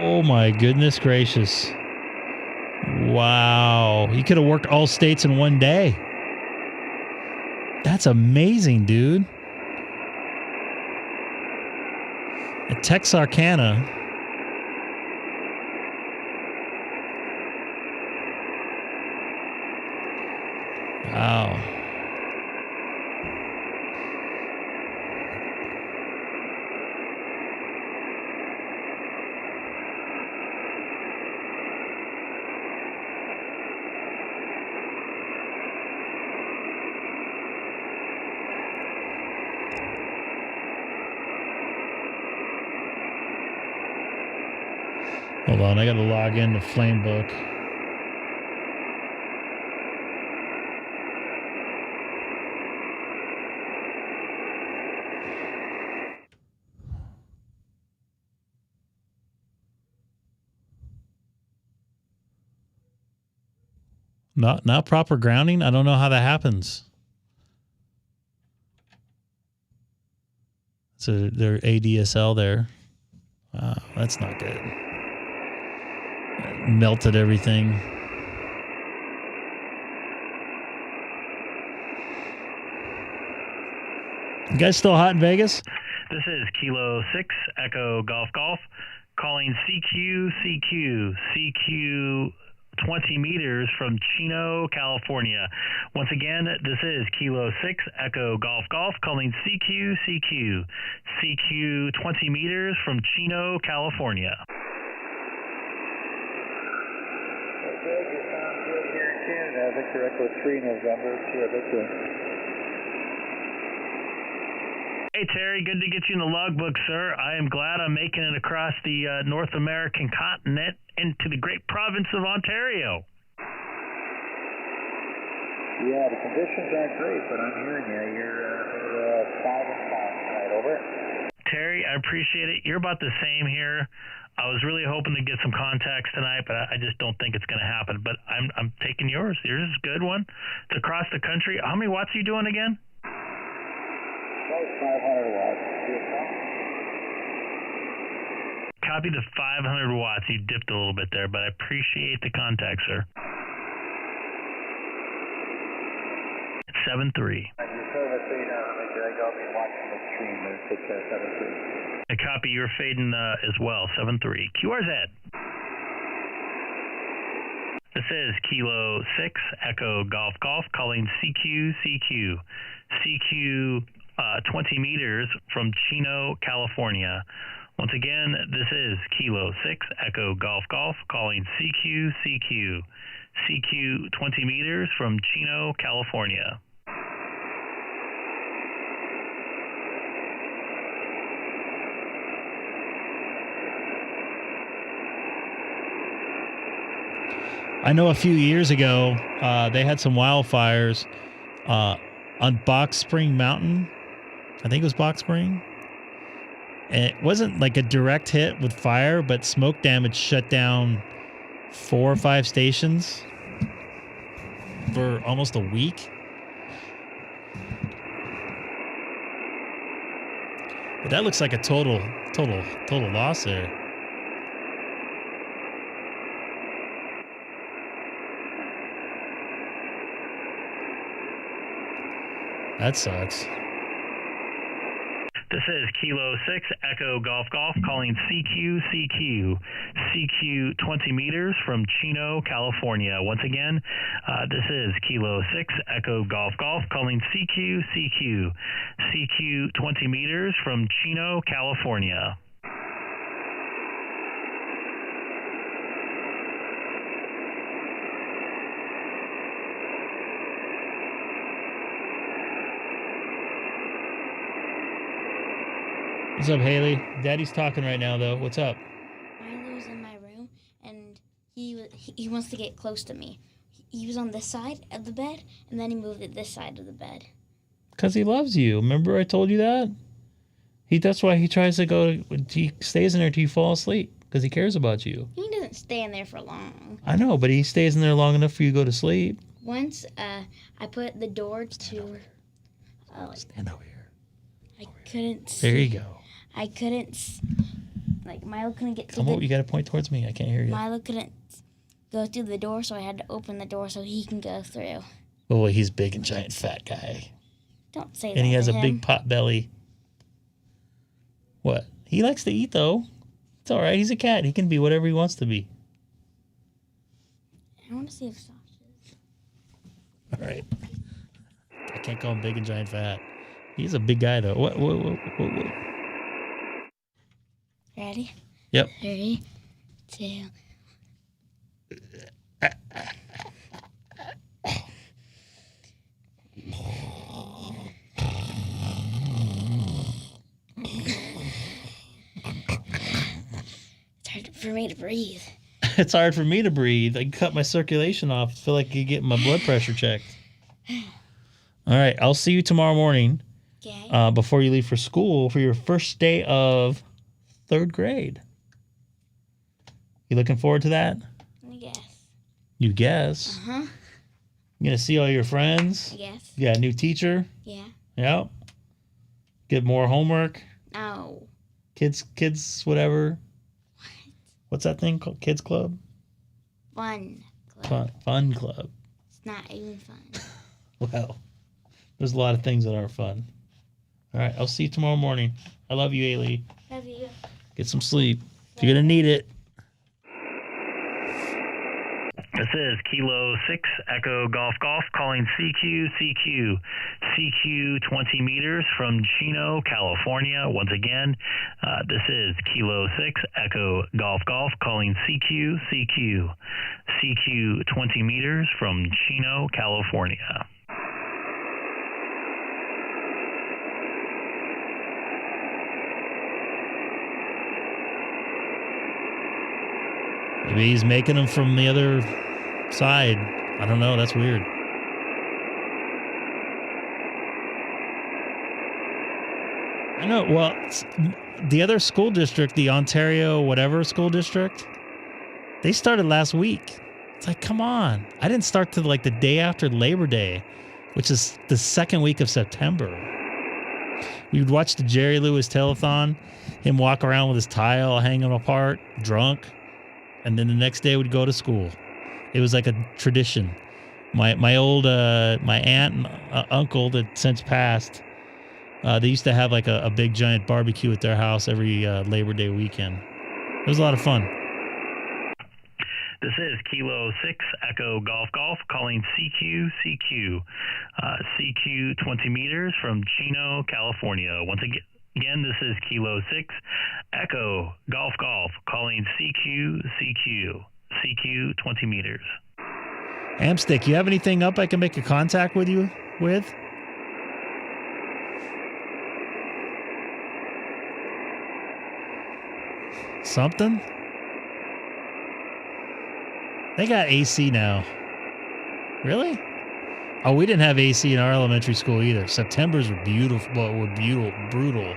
Oh my goodness gracious. Wow. He could have worked all states in one day. That's amazing, dude. At Texarkana. Wow. Hold on, I gotta log into Flamebook. Not proper grounding? I don't know how that happens. So their ADSL there. Wow, that's not good. Melted everything. You guys still hot in Vegas? This is Kilo 6 Echo Golf Golf calling CQ 20 meters from Chino, California. Once again, this is Kilo 6 Echo Golf Golf calling CQ 20 meters from Chino, California. Good, you sound good here in Canada. Victor Echo 3 November, Sierra Victor. Hey Terry, good to get you in the logbook, sir. I am glad I'm making it across the North American continent into the great province of Ontario. Yeah, the conditions aren't great, but I'm hearing you. You're 5 and 5 tonight, over. Terry, I appreciate it. You're about the same here. I was really hoping to get some contacts tonight, but I just don't think it's going to happen. But I'm taking yours. Yours is a good one. It's across the country. How many watts are you doing again? About 500 watts. Copy the 500 watts. You dipped a little bit there, but I appreciate the contact, sir. It's 7-3. Your service Victor Echo, I'll be watching the stream. Take care, 7-3. I copy. You're fading as well. 7-3. QRZ. This is Kilo 6 Echo Golf Golf calling CQ 20 meters from Chino, California. Once again, this is Kilo 6 Echo Golf Golf calling CQ 20 meters from Chino, California. I know a few years ago, they had some wildfires on Box Spring Mountain. I think it was Box Spring. And it wasn't like a direct hit with fire, but smoke damage shut down 4 or 5 stations for almost a week. But that looks like a total loss there. That sucks. This is Kilo 6 Echo Golf Golf calling CQ 20 meters from Chino, California. Once again, this is Kilo 6 Echo Golf Golf calling CQ 20 meters from Chino, California. What's up, Haley? Daddy's talking right now, though. What's up? Milo's in my room, and he wants to get close to me. He was on this side of the bed, and then he moved to this side of the bed. Because he loves you. Remember I told you that? That's why he tries to go. He stays in there till you fall asleep, because he cares about you. He doesn't stay in there for long. I know, but he stays in there long enough for you to go to sleep. Once I put the door to... Stand over here. I couldn't... There you go. I couldn't... Like, Milo couldn't get to Come on, you got to point towards me. I can't hear you. Milo couldn't go through the door, so I had to open the door so he can go through. Oh, he's big and giant fat guy. Don't say that. And he has to a him. big pot belly. What? He likes to eat, though. It's all right. He's a cat. He can be whatever he wants to be. I want to see if sausages. All right. I can't call him big and giant fat. He's a big guy, though. What? Ready? Yep. 3, 2... It's hard for me to breathe. It's hard for me to breathe. I cut my circulation off. I feel like you get my blood pressure checked. All right. I'll see you tomorrow morning before you leave for school for your first day of 3rd grade. You looking forward to that? I guess. You guess. Uh-huh. You going to see all your friends? I guess. You got a new teacher? Yeah. Yep. Get more homework? No. Kids, whatever. What's that thing called? Kids Club? Fun club. Fun Club. It's not even fun. Well, there's a lot of things that aren't fun. All right, I'll see you tomorrow morning. I love you, Ailey. Love you. Get some sleep. You're going to need it. This is Kilo 6 Echo Golf Golf calling CQ 20 meters from Chino, California. Once again, this is Kilo 6 Echo Golf Golf calling CQ 20 meters from Chino, California. Maybe he's making them from the other side. I don't know. That's weird. I know. Well, the other school district, the Ontario whatever school district, they started last week. It's like, come on. I didn't start till like the day after Labor Day, which is the 2nd week of September. We would watch the Jerry Lewis telethon, him walk around with his tile hanging apart, drunk. And then the next day we'd go to school. It was like a tradition. My aunt and uncle that since passed, they used to have like a big giant barbecue at their house every Labor Day weekend. It was a lot of fun. This is Kilo 6 Echo Golf Golf calling CQ 20 meters from Chino, California. Once again, this is Kilo 6 Echo Golf Golf calling CQ 20 meters. Amstick, you have anything up I can make a contact with you with? Something? They got AC now. Really? Oh, we didn't have AC in our elementary school either. Septembers were beautiful, but were brutal.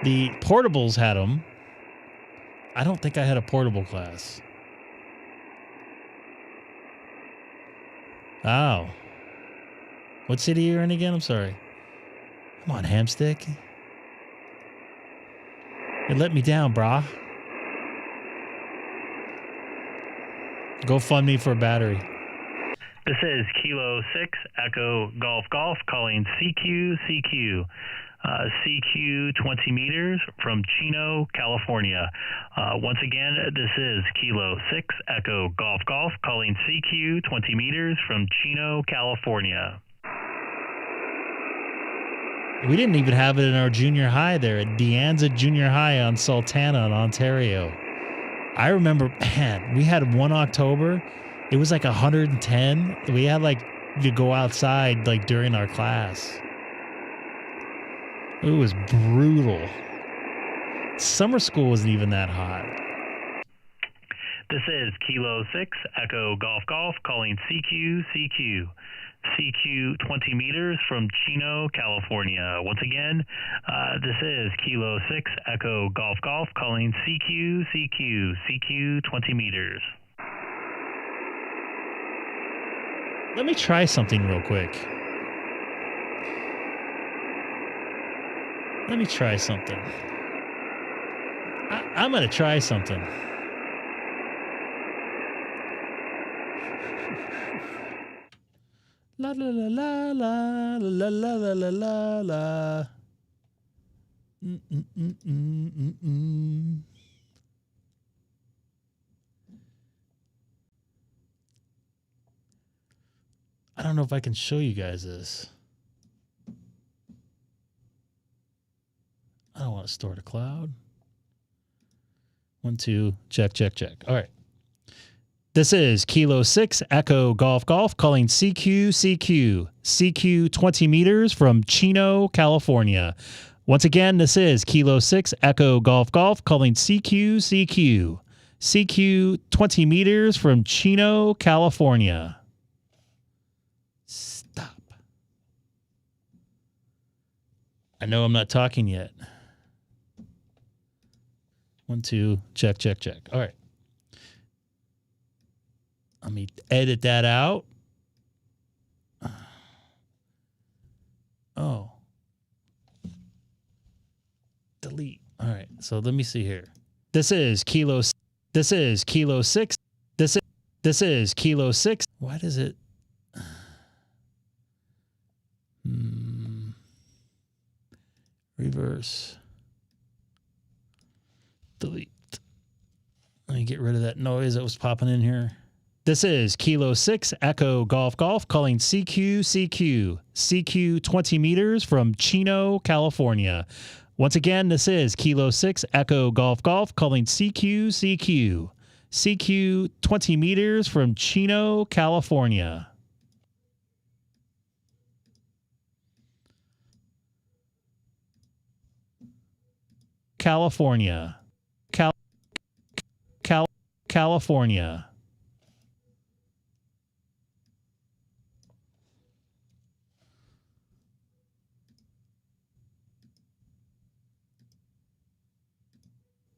The portables had them. I don't think I had a portable class. Oh. What city are you in again? I'm sorry. Come on, Hamstick. You let me down, brah. Go fund me for a battery. This is Kilo 6 Echo Golf Golf calling CQ CQ 20 meters from Chino, California. Once again, this is Kilo 6 Echo Golf Golf calling CQ 20 meters from Chino, California. We didn't even have it in our junior high there at De Anza Junior High on Sultana in Ontario. I remember, man, we had 1 October. It was like 110. We had like to go outside like during our class. It was brutal. Summer school wasn't even that hot. This is Kilo 6 Echo Golf Golf calling CQ 20 meters from Chino, California. Once again, this is Kilo 6 Echo Golf Golf calling CQ 20 meters. Let me try something real quick. Let me try something. I'm going to try something. La la la la la la la la la la la. I don't know if I can show you guys this. I don't want to store to cloud. 1, 2, check. All right. This is Kilo 6 Echo Golf Golf calling CQ 20 meters from Chino, California. Once again, this is Kilo 6 Echo Golf Golf calling CQ 20 meters from Chino, California. Stop. I know I'm not talking yet. 1, 2, check. All right. Let me edit that out. Oh. Delete. All right. So let me see here. This is Kilo 6. This is Kilo 6. Why does it? Reverse. Delete. Let me get rid of that noise that was popping in here. This is Kilo 6 Echo Golf Golf calling CQ 20 meters from Chino, California. Once again, this is Kilo 6 Echo Golf Golf calling CQ 20 meters from Chino, California. California. California.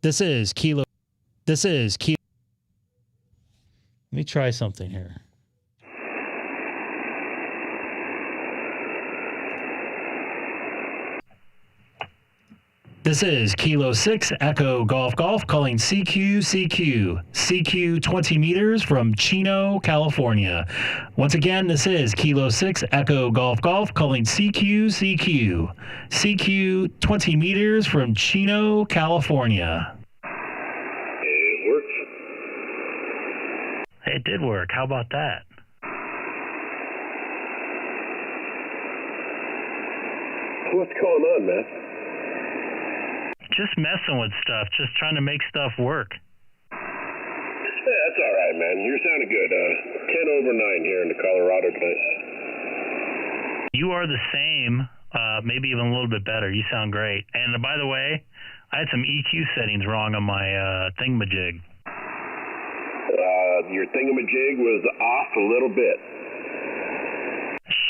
This is Kilo. Let me try something here. This is Kilo 6 Echo Golf Golf calling CQ 20 meters from Chino, California. Once again, this is Kilo 6 Echo Golf Golf calling CQ 20 meters from Chino, California. It worked. It did work. How about that? What's going on, man? Just messing with stuff, just trying to make stuff work. Yeah, that's all right, man. You're sounding good. 10 over 9 here in the Colorado tonight. You are the same, maybe even a little bit better. You sound great. And by the way, I had some EQ settings wrong on my thingamajig. Your thingamajig was off a little bit.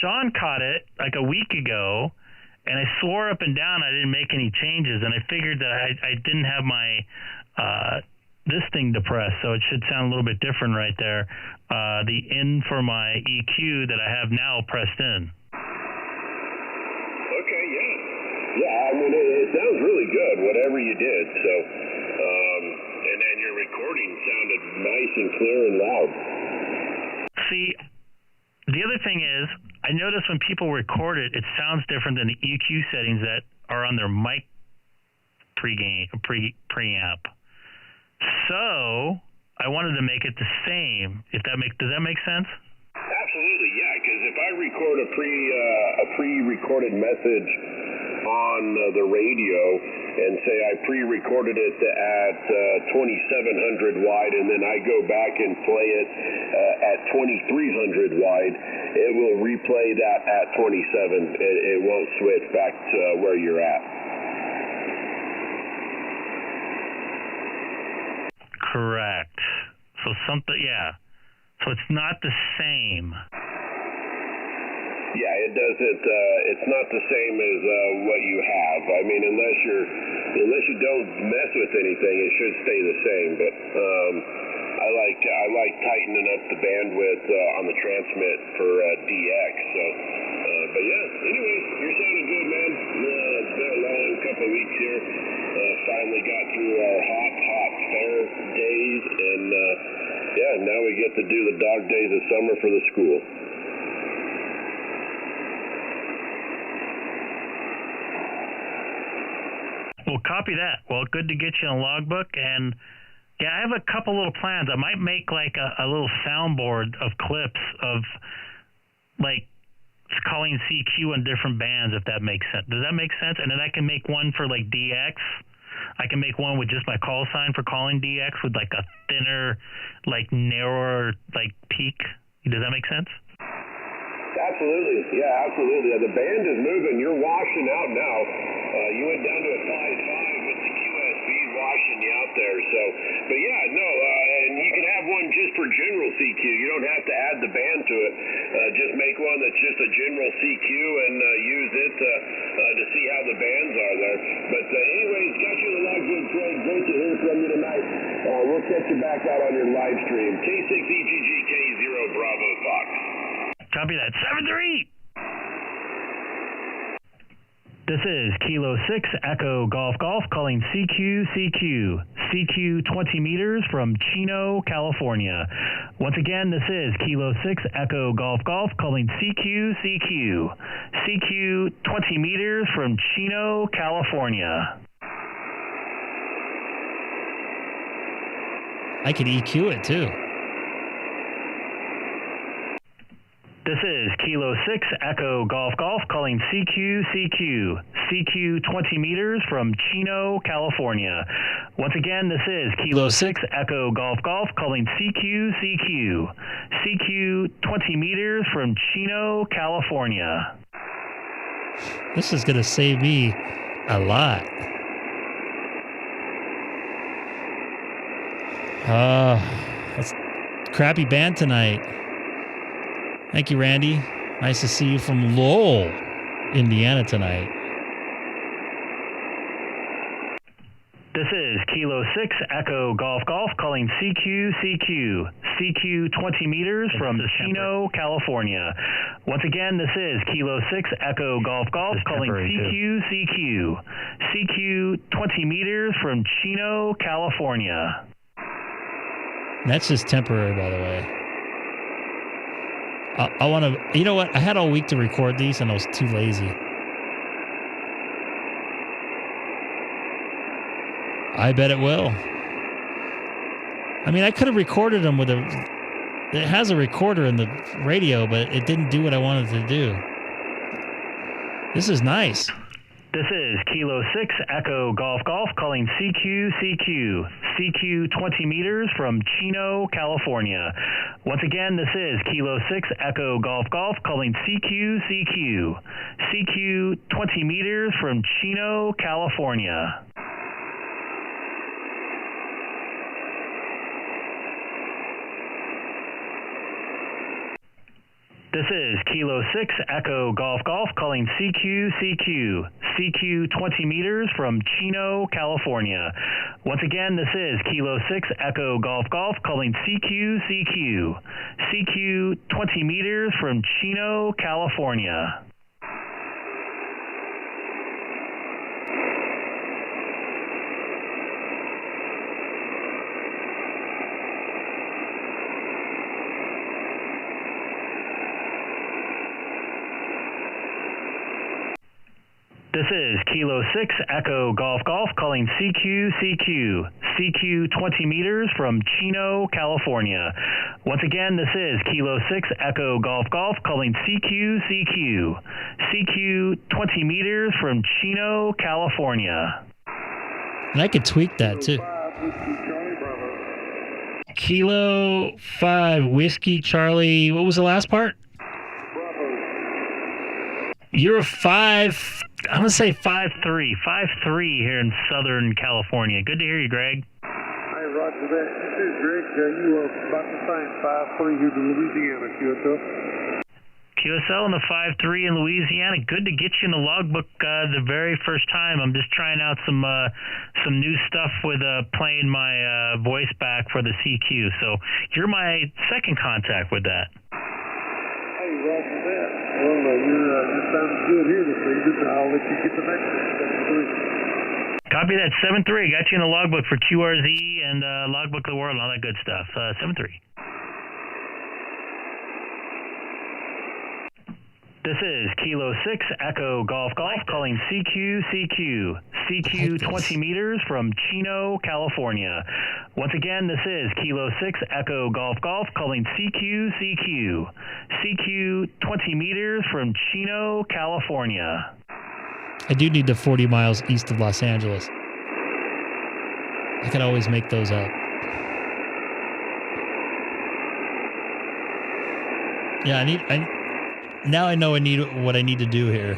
Sean caught it like a week ago, and I swore up and down I didn't make any changes, and I figured that I didn't have my this thing depressed, so it should sound a little bit different right there. The in for my EQ that I have now pressed in. Okay, yeah. Yeah, I mean, it sounds really good, whatever you did, so, and then your recording sounded nice and clear and loud. See, the other thing is, I notice when people record it, it sounds different than the EQ settings that are on their mic preamp. So I wanted to make it the same. Does that make sense? Absolutely, yeah. Because if I record a pre-recorded message on the radio, and say I pre-recorded it at 2700 wide, and then I go back and play it at 2300 wide, it will replay that at 27. It won't switch back to where you're at. Correct. So So it's not the same. Yeah, it doesn't. It's not the same as what you have. I mean, unless you don't mess with anything, it should stay the same. But I like tightening up the bandwidth on the transmit for DX. So, but yeah. Anyway, you're sounding good, man. It's been a long couple of weeks here. Finally got through our hot fair days, and yeah, now we get to do the dog days of summer for the school. Well, copy that. Well, good to get you in a logbook. And yeah, I have a couple little plans. I might make like a little soundboard of clips of like calling CQ on different bands, if that makes sense. Does that make sense? And then I can make one for like DX. I can make one with just my call sign for calling DX with like a thinner, like narrower, like peak. Does that make sense? Absolutely. Yeah, absolutely. The band is moving. You're washing out now. You went down to a 5.5 with the QSB washing you out there. So, but yeah, no, and you can have one just for general CQ. You don't have to add the band to it. Just make one that's just a general CQ and use it to see how the bands are there. But anyways, got you in the logbook, Craig. Great to hear from you tonight. We'll catch you back out on your live stream. K6EGG K0 Bravo Fox. Copy that. 7-3. This is Kilo 6 Echo Golf Golf calling CQ 20 meters from Chino, California. Once again, this is Kilo 6 Echo Golf Golf calling CQ 20 meters from Chino, California. I could EQ it too. This is Kilo 6 Echo Golf Golf calling CQ 20 meters from Chino, California. Once again, this is Kilo 6 Echo Golf Golf calling CQ 20 meters from Chino, California. This is going to save me a lot. That's a crappy band tonight. Thank you, Randy. Nice to see you from Lowell, Indiana tonight. This is Kilo 6 Echo Golf Golf calling CQ 20 meters from Chino, California. Once again, this is Kilo 6 Echo Golf Golf calling CQ 20 meters from Chino, California. That's just temporary, by the way. I want to, you know what? I had all week to record these and I was too lazy. I bet it will. I mean, I could have recorded them with it has a recorder in the radio, but it didn't do what I wanted to do. This is nice. This is Kilo 6 Echo Golf Golf calling CQ 20 meters from Chino, California. Once again, this is Kilo 6 Echo Golf Golf calling CQ 20 meters from Chino, California. This is Kilo 6 Echo Golf Golf calling CQ 20 meters from Chino, California. Once again, this is Kilo 6 Echo Golf Golf calling CQ 20 meters from Chino, California. This is Kilo 6 Echo Golf Golf calling CQ 20 meters from Chino, California. Once again, this is Kilo 6 Echo Golf Golf calling CQ 20 meters from Chino, California. And I could tweak that too. Kilo 5 Whiskey Charlie. What was the last part? You're a 5. I'm going to say 5'3". 5'3" here in Southern California. Good to hear you, Greg. Hey, Roger that. This is Greg. You are about the same 5'3" here in Louisiana, QSL. QSL and the 5'3" in Louisiana. Good to get you in the logbook the very first time. I'm just trying out some new stuff with playing my voice back for the CQ. So you're my second contact with that. Hey, Roger that. Well, you're sounding good here this evening. I'll let you get the next one. Copy that. 7-3. Got you in the logbook for QRZ and logbook of the world and all that good stuff. 7-3. This is Kilo 6 Echo Golf Golf calling CQ 20 meters from Chino, California. Once again, this is Kilo 6 Echo Golf Golf calling CQ 20 meters from Chino, California. I do need the 40 miles east of Los Angeles. I can always make those up. Yeah, now I know what I need to do here.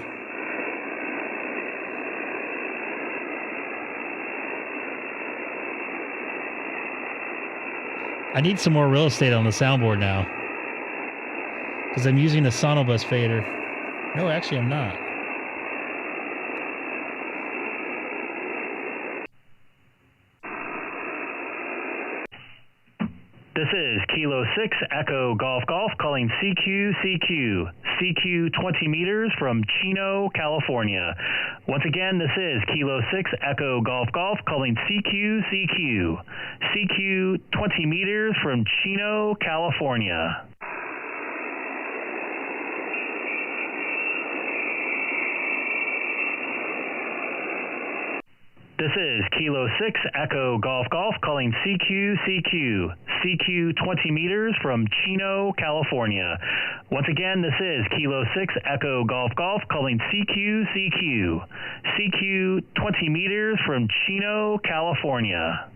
I need some more real estate on the soundboard now. Because I'm using a Sonobus fader. No, actually I'm not. This is Kilo 6 Echo Golf Golf calling CQ 20 meters from Chino, California. Once again, this is Kilo 6 Echo Golf Golf calling CQ 20 meters from Chino, California. This is Kilo 6 Echo Golf Golf calling CQ 20 meters from Chino, California. Once again, this is Kilo 6 Echo Golf Golf calling CQ 20 meters from Chino, California.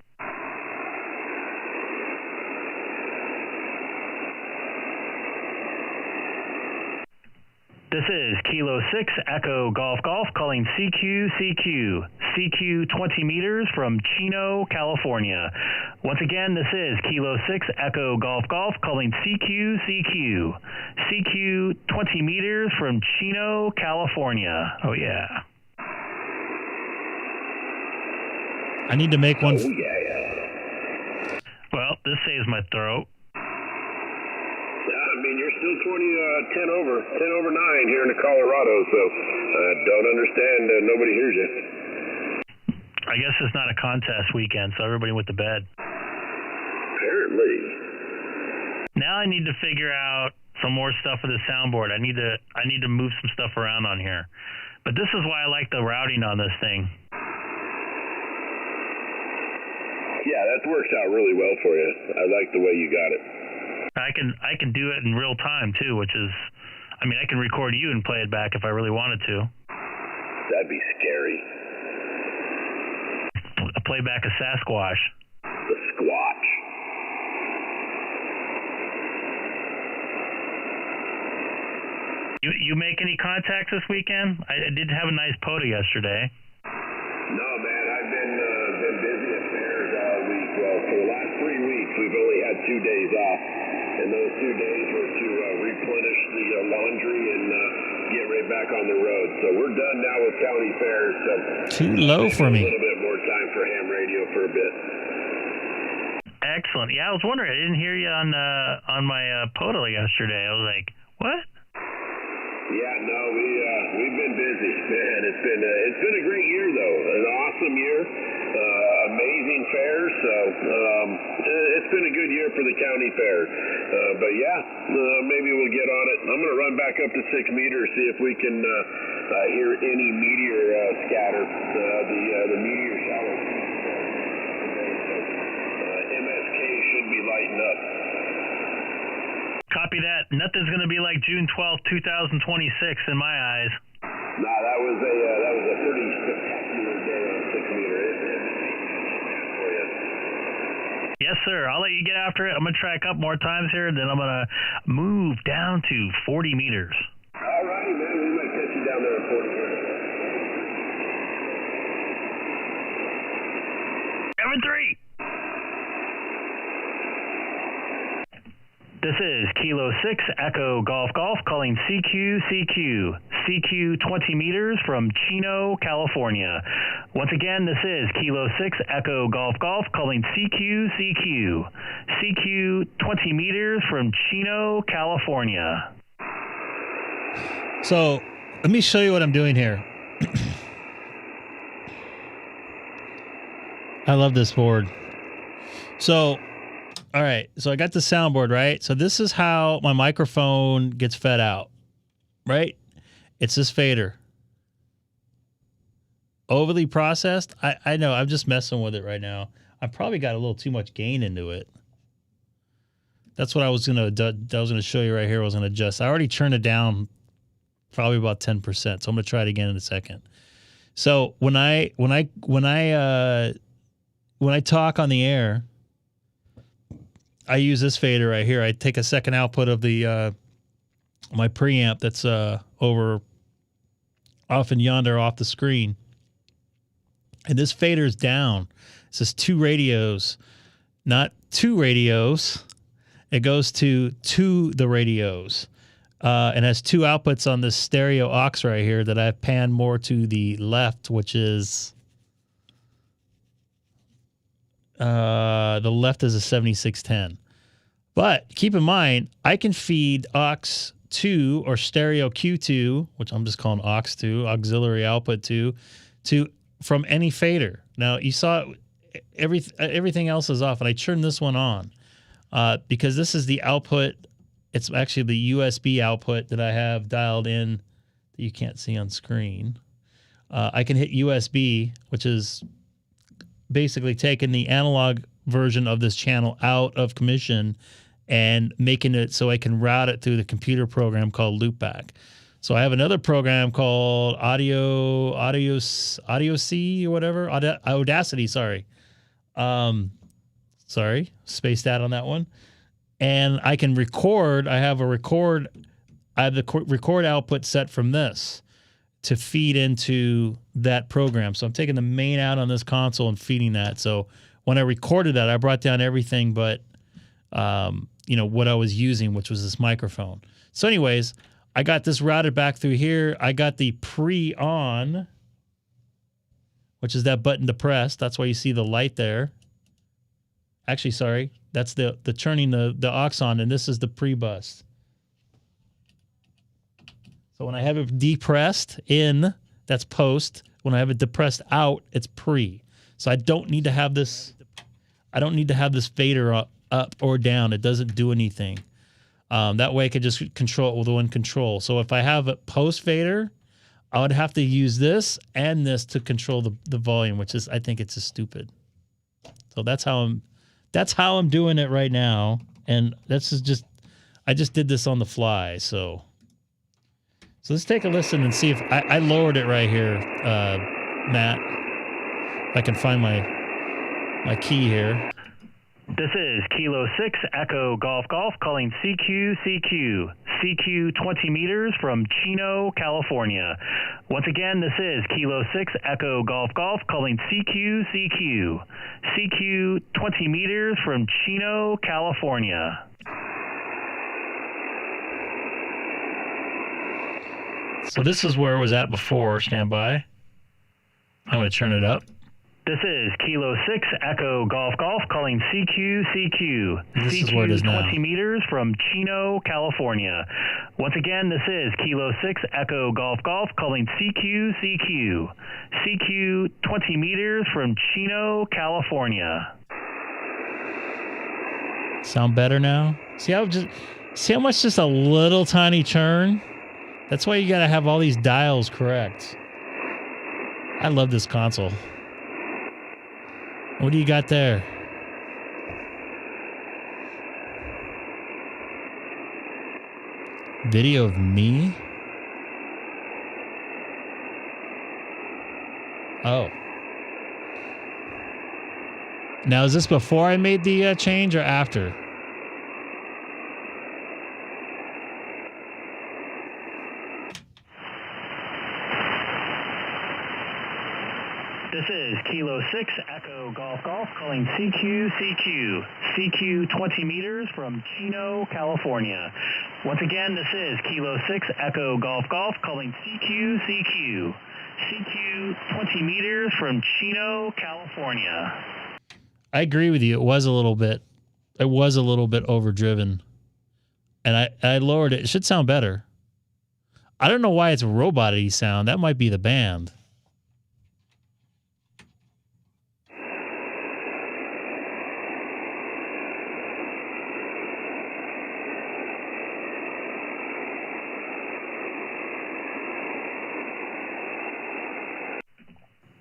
This is Kilo 6 Echo Golf Golf calling CQ 20 meters from Chino, California. Once again, this is Kilo 6 Echo Golf Golf calling CQ 20 meters from Chino, California. Oh, yeah. I need to make one. Oh, yeah. Well, this saves my throat. I mean, you're still 10 over 9 here in Colorado, so don't understand. Nobody hears you. I guess it's not a contest weekend, so everybody went to bed. Apparently. Now I need to figure out some more stuff with the soundboard. I need to move some stuff around on here. But this is why I like the routing on this thing. Yeah, that works out really well for you. I like the way you got it. I can do it in real time too, which is, I mean, I can record you and play it back if I really wanted to. That'd be scary. Play back a Sasquatch. The Squatch. You make any contacts this weekend? I did have a nice POTA yesterday. No, man, I've been busy at fairs all week. Well, for the last 3 weeks, we've only had 2 days off, and those 2 days were to replenish the laundry and get right back on the road. So we're done now with county fairs. So too low for me. A little bit more time for ham radio for a bit. Excellent. Yeah, I was wondering. I didn't hear you on my POTA yesterday. I was like, what? Yeah, no, we've been busy, man. It's been a great year though, an awesome year, amazing fairs. So it's been a good year for the county fair. But yeah, maybe we'll get on it. I'm going to run back up to 6 meters, see if we can hear any meteor scatter. The meteor shower today, so MSK should be lighting up. Copy that. Nothing's going to be like June 12th, 2026 in my eyes. Nah, that was a pretty spectacular day on 6 meter. For you. Yes, sir. I'll let you get after it. I'm going to try a couple more times here, then I'm going to move down to 40 meters. All righty, man. We might catch you down there at 40 meters. 7-3. This is Kilo 6 Echo Golf Golf calling CQ 20 meters from Chino, California. Once again, this is Kilo 6 Echo Golf Golf calling CQ 20 meters from Chino, California. So let me show you what I'm doing here. I love this board. So, all right. So I got the soundboard, right? So this is how my microphone gets fed out, right? It's this fader. Overly processed. I know. I'm just messing with it right now. I probably got a little too much gain into it. That's what I was gonna show you right here. I was gonna adjust. I already turned it down probably about 10%. So I'm gonna try it again in a second. So when I talk on the air, I use this fader right here. I take a second output of the my preamp that's over off and yonder off the screen, and this fader is down. It says 2 radios, not 2 radios. It goes to the radios, and has 2 outputs on this stereo aux right here that I've panned more to the left, which is the left is a 7610. But keep in mind, I can feed aux 2 or stereo Q2, which I'm just calling aux 2, auxiliary output 2, from any fader. Now you saw everything else is off, and I turned this one on because this is the output. It's actually the USB output that I have dialed in that you can't see on screen. I can hit USB, which is basically taking the analog version of this channel out of commission and making it so I can route it through the computer program called Loopback. So I have another program called Audio C or whatever, Audacity. Sorry, spaced out on that one. And I can record. I have the record output set from this to feed into that program. So I'm taking the main out on this console and feeding that. So when I recorded that, I brought down everything but what I was using, which was this microphone. So anyways, I got this routed back through here. I got the pre-on, which is that button to press. That's why you see the light there. Actually, sorry, that's the turning the aux on, and this is the pre-bus. So when I have it depressed in, that's post. When I have it depressed out, it's pre. So I don't need to have this. I don't need to have this fader up or down. It doesn't do anything. That way I could just control it with one control. So if I have a post fader, I would have to use this and this to control the volume, which is, I think it's just stupid. So that's how I'm doing it right now. And I just did this on the fly. So let's take a listen and see if I lowered it right here, Matt. If I can find my key here. This is Kilo 6 Echo Golf Golf calling CQ 20 meters from Chino, California. Once again, this is Kilo 6 Echo Golf Golf calling CQ 20 meters from Chino, California. So this is where it was at before. Stand by. I'm going to turn it up. This is Kilo 6 Echo Golf Golf calling CQ 20 meters from Chino, California. Once again, this is Kilo 6 Echo Golf Golf calling CQ 20 meters from Chino, California. Sound better now? See how much just a little tiny turn That's why you got to have all these dials correct. I love this console. What do you got there? Video of me? Oh. Now, is this before I made the change or after? This is Kilo 6 Echo Golf Golf calling CQ. CQ 20 meters from Chino, California. Once again, this is Kilo 6 Echo Golf Golf calling CQ. CQ 20 meters from Chino, California. I agree with you. It was a little bit overdriven. And I lowered it. It should sound better. I don't know why it's a robot-y sound. That might be the band.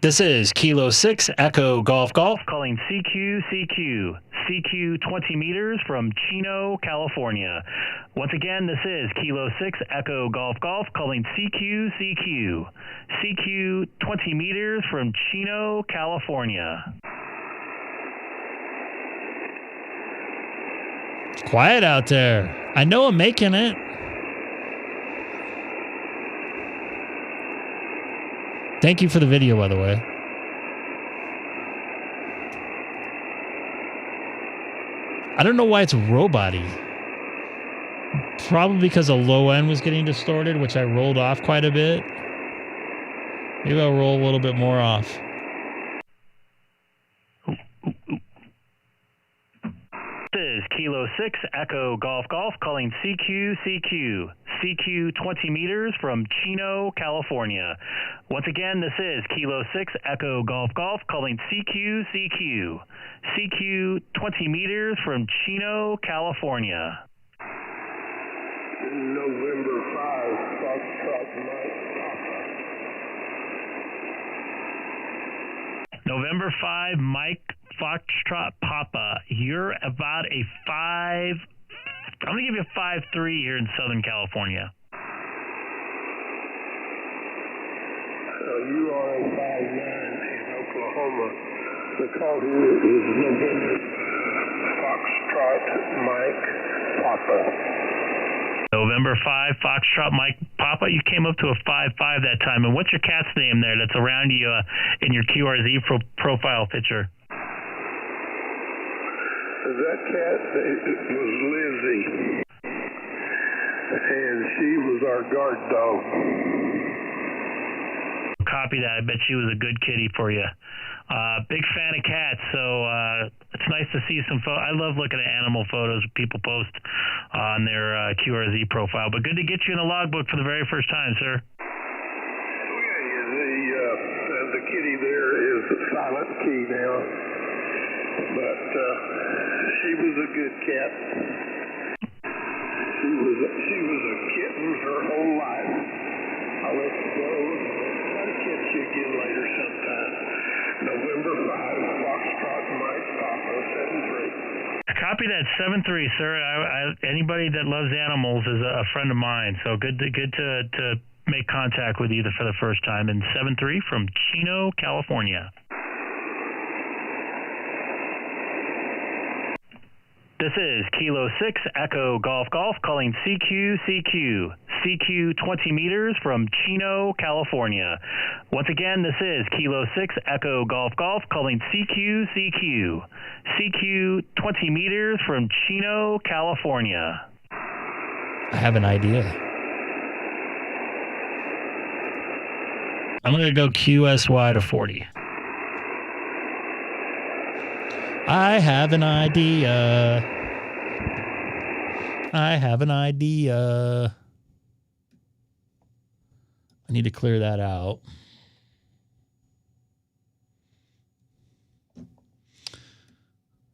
This is Kilo 6 Echo Golf Golf calling CQ. CQ 20 meters from Chino, California. Once again, this is Kilo 6 Echo Golf Golf calling CQ. CQ 20 meters from Chino, California. It's quiet out there. I know I'm making it. Thank you for the video, by the way. I don't know why it's robot-y. Probably because the low end was getting distorted, which I rolled off quite a bit. Maybe I'll roll a little bit more off. This is Kilo 6 Echo Golf Golf calling CQ. CQ 20 meters from Chino, California. Once again, this is Kilo 6 Echo Golf Golf calling CQ. CQ 20 meters from Chino, California. November 5, Foxtrot Mike Papa. November 5, Mike Foxtrot Papa. You're about a 5... I'm going to give you a 5.3 here in Southern California. You are a 5'9" in Oklahoma. The call here is November Foxtrot Mike Papa. November 5, Foxtrot Mike Papa. You came up to a 5.5 that time. And what's your cat's name there that's around you in your QRZ profile picture? That cat was Lizzie, and she was our guard dog. Copy that. I bet she was a good kitty for you. Big fan of cats, so it's nice to see some I love looking at animal photos people post on their QRZ profile, but good to get you in the logbook for the very first time, sir. Yeah, the kitty there is Silent Key now, but she was a good cat. She was a kitten her whole life. I'll let you go. I'll catch you again later sometime. November 5, Foxtrot Mike Papa 73. Copy that 73, sir. Anybody that loves animals is a friend of mine, so good to make contact with you for the first time. And 73 from Chino, California. This is Kilo 6 Echo Golf Golf calling CQ. CQ 20 meters from Chino, California. Once again, this is Kilo 6 Echo Golf Golf calling CQ. CQ 20 meters from Chino, California. I have an idea. I'm going to go QSY to 40. I have an idea. I have an idea. I need to clear that out.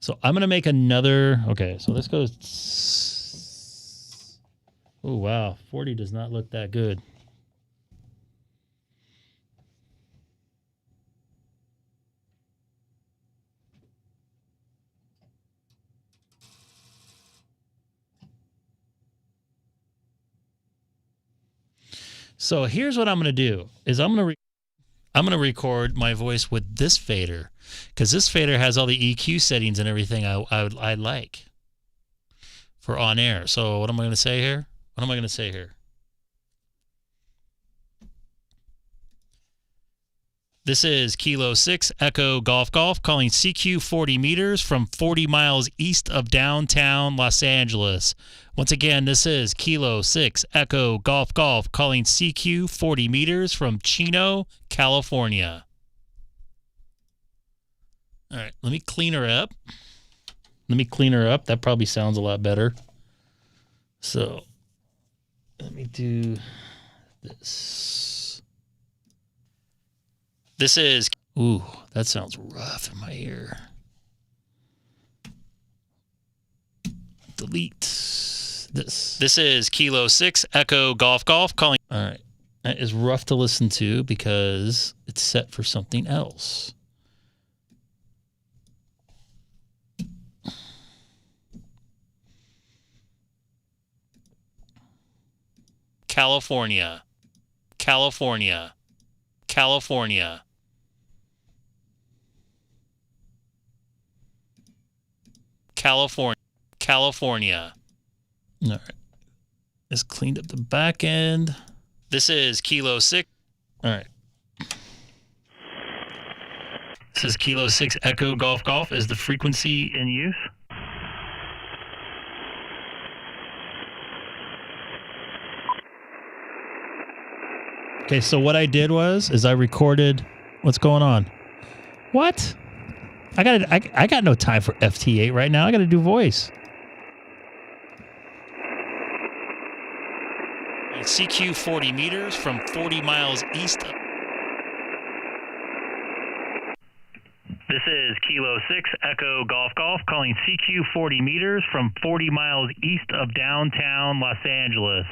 So I'm going to make another. Okay, so this goes Oh, wow. 40 does not look that good. So here's what I'm going to do is I'm going to record my voice with this fader, because this fader has all the EQ settings and everything I like for on air. So what am I going to say here? What am I going to say here? This is Kilo 6 Echo Golf Golf calling CQ 40 meters from 40 miles east of downtown Los Angeles. Once again, this is Kilo 6 Echo Golf Golf calling CQ 40 meters from Chino, California. All right, let me clean her up. That probably sounds a lot better. So let me do this. This is, ooh, that sounds rough in my ear. Delete this. This is Kilo 6 Echo Golf Golf calling. All right. That is rough to listen to because it's set for something else. California. California. California. California. California. All right. Just cleaned up the back end. This is Kilo 6. All right. This is Kilo 6 Echo Golf Golf. Is the frequency In use? okay? So what I did is I recorded. What's going on? What? I got no time for FT8 right now. I got to do voice. CQ 40 meters from 40 miles east of. This is Kilo 6 Echo Golf Golf calling CQ 40 meters from 40 miles east of downtown Los Angeles.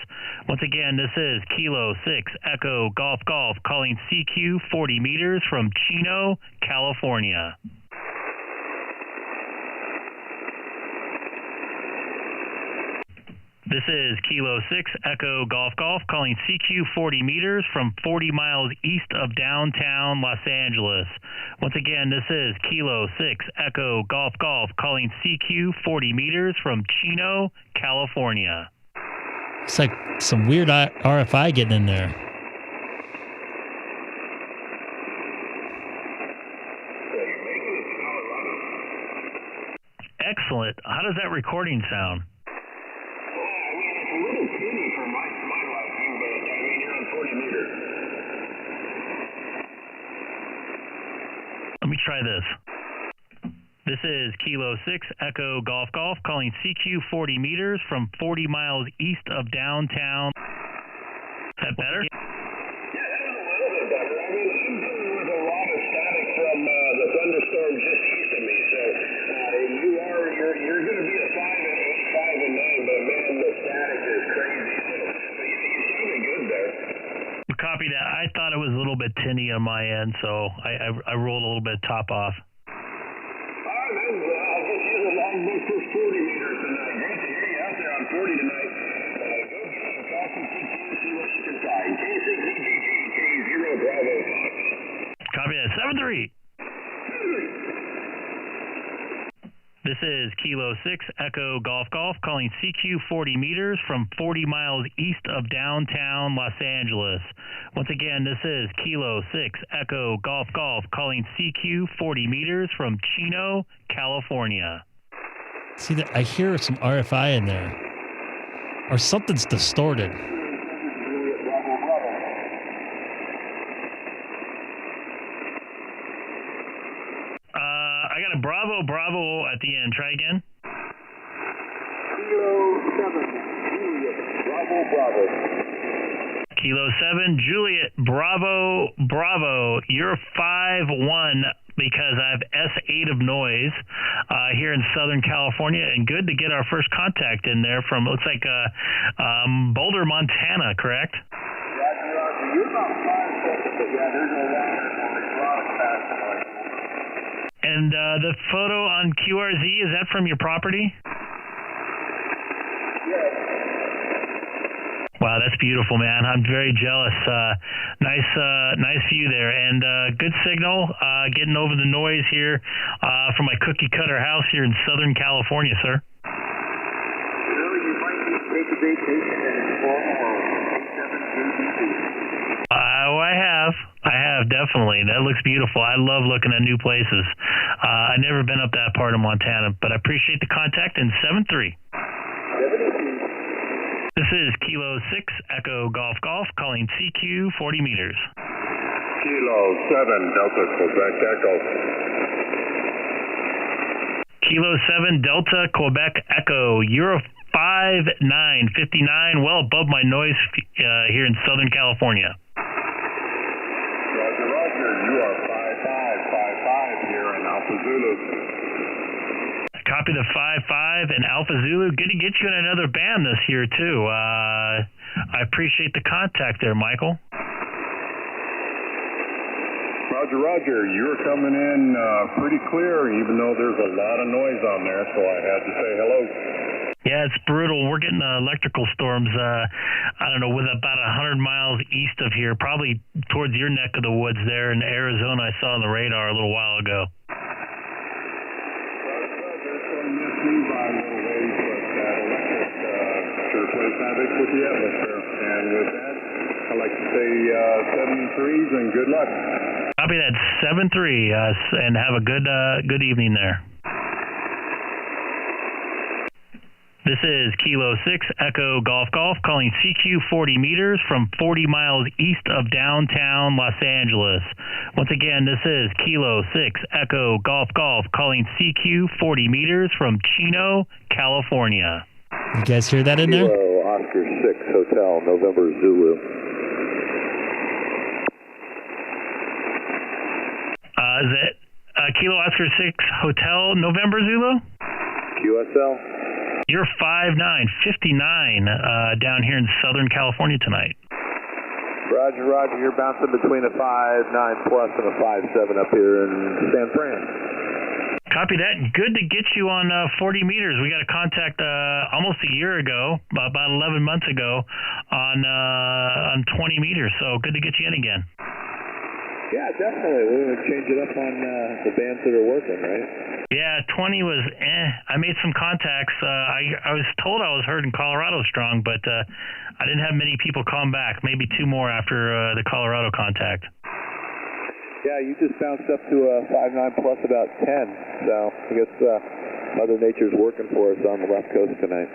Once again, this is Kilo 6 Echo Golf Golf calling CQ 40 meters from Chino, California. This is Kilo 6 Echo Golf Golf calling CQ 40 meters from 40 miles east of downtown Los Angeles. Once again, this is Kilo 6 Echo Golf Golf calling CQ 40 meters from Chino, California. It's like some weird RFI getting in there. Excellent. How does that recording sound? Let me try this. This is Kilo 6 Echo Golf Golf calling CQ 40 meters from 40 miles east of downtown. Is that better? Yeah, that is a little bit better. I mean, I'm dealing with a lot of static from the thunderstorm just east of me, so you're going to be a 5 and 8, 5 and 9, but man, the static is crazy. So, but you sounded good there. Copy that. I thought it was a little bit tinny on my end, so I rolled a little bit top off. All right, man. I'll just use a logbook for 40 meters tonight. Great to hear you out there on 40 tonight. Go get some coffee, see what you can find. K6EGG, K0 Bravo Fox. Copy that. 7-3. This is Kilo 6 Echo Golf Golf calling CQ 40 meters from 40 miles east of downtown Los Angeles. Once again, this is Kilo 6 Echo Golf Golf calling CQ 40 meters from Chino, California. See that? I hear some RFI in there, or something's distorted. I got a Bravo Bravo at the end. Try again. Kilo 7, Juliet, Bravo, Bravo. Kilo 7 Juliet Bravo Bravo. You're 5-1 because I have S8 of noise here in Southern California, and good to get our first contact in there from, looks like Boulder, Montana, correct? You're about 5 seconds, but yeah, there's no longer noise. And the photo on QRZ, is that from your property? Yes. Wow, that's beautiful, man. I'm very jealous. Nice view there, and good signal. Getting over the noise here from my cookie cutter house here in Southern California, sir. Well, you might need to take a vacation and explore more. I have definitely. That looks beautiful. I love looking at new places. I've never been up that part of Montana, but I appreciate the contact in 7-3. This is Kilo 6 Echo Golf Golf calling CQ 40 meters. Kilo 7 Delta Quebec Echo. Kilo 7 Delta Quebec Echo. You're a 5959, well above my noise here in Southern California. Roger, Roger. You are 5555 here in Alpha Zulu. Copy the 55 and Alpha Zulu. Good to get you in another band this year, too. I appreciate the contact there, Michael. Roger, Roger. You're coming in pretty clear, even though there's a lot of noise on there, so I had to say hello. Yeah, it's brutal. We're getting electrical storms, I don't know, with about 100 miles east of here, probably towards your neck of the woods there in Arizona. I saw on the radar a little while ago. Sure plays havoc with the atmosphere. And with that, I'd like to say 73s and good luck. Copy that, 7-3, and have a good evening there. This is Kilo 6 Echo Golf Golf calling CQ 40 meters from 40 miles east of downtown Los Angeles. Once again, this is Kilo 6 Echo Golf Golf calling CQ 40 meters from Chino, California. You guys hear that in there? Kilo Oscar 6 Hotel November Zulu. Is it Kilo Oscar 6 Hotel November Zulu? QSL? You're 5959 down here in Southern California tonight. Roger, Roger. You're bouncing between a 5.9 plus and a 5.7 up here in San Fran. Copy that. Good to get you on 40 meters. We got a contact almost a year ago, about 11 months ago, on 20 meters. So good to get you in again. Yeah, definitely. We're going to change it up on the bands that are working, right? Yeah, 20 was I made some contacts. I was told I was heard in Colorado strong, but I didn't have many people come back. Maybe 2 more after the Colorado contact. Yeah, you just bounced up to a 5.9 plus about 10. So I guess Mother Nature's working for us on the left coast tonight.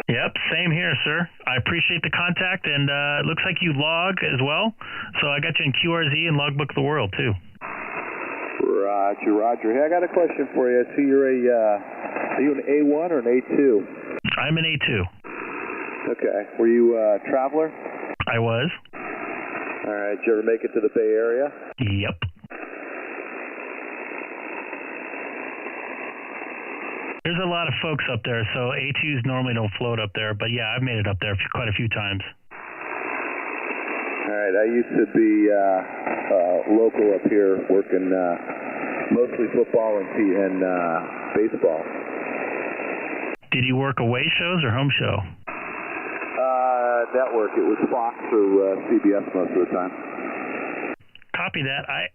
Yep, same here, sir. I appreciate the contact, and it looks like you log as well. So I got you in QRZ and Logbook of the World, too. Roger, Roger. Hey, I got a question for you. I see you're are you an A1 or an A2? I'm an A2. Okay. Were you a traveler? I was. All right. Did you ever make it to the Bay Area? Yep. There's a lot of folks up there, so A2s normally don't float up there. But yeah, I've made it up there quite a few times. All right. I used to be local up here working mostly football and baseball. Did you work away shows or home show? Network. It was Fox or CBS most of the time. Copy that. I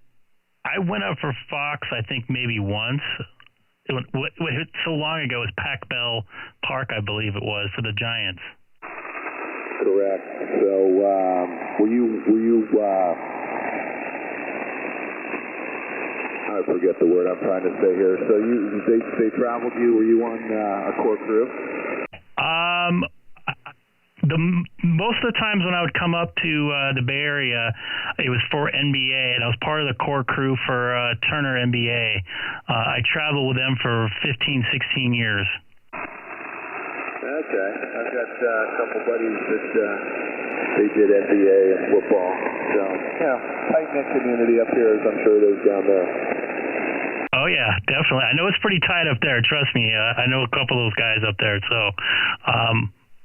went up for Fox, I think maybe once. So long ago, it was Pac Bell Park, I believe it was, for the Giants. Correct. So were you I forget the word I'm trying to say here. So they traveled you. Were you on a core crew? Most of the times when I would come up to the Bay Area, it was for NBA, and I was part of the core crew for Turner NBA. I traveled with them for 15, 16 years. Okay. I've got a couple buddies that they did NBA and football. So, yeah, tight-knit community up here, as I'm sure it is down there. Oh yeah, definitely. I know it's pretty tight up there. Trust me. I know a couple of those guys up there. So,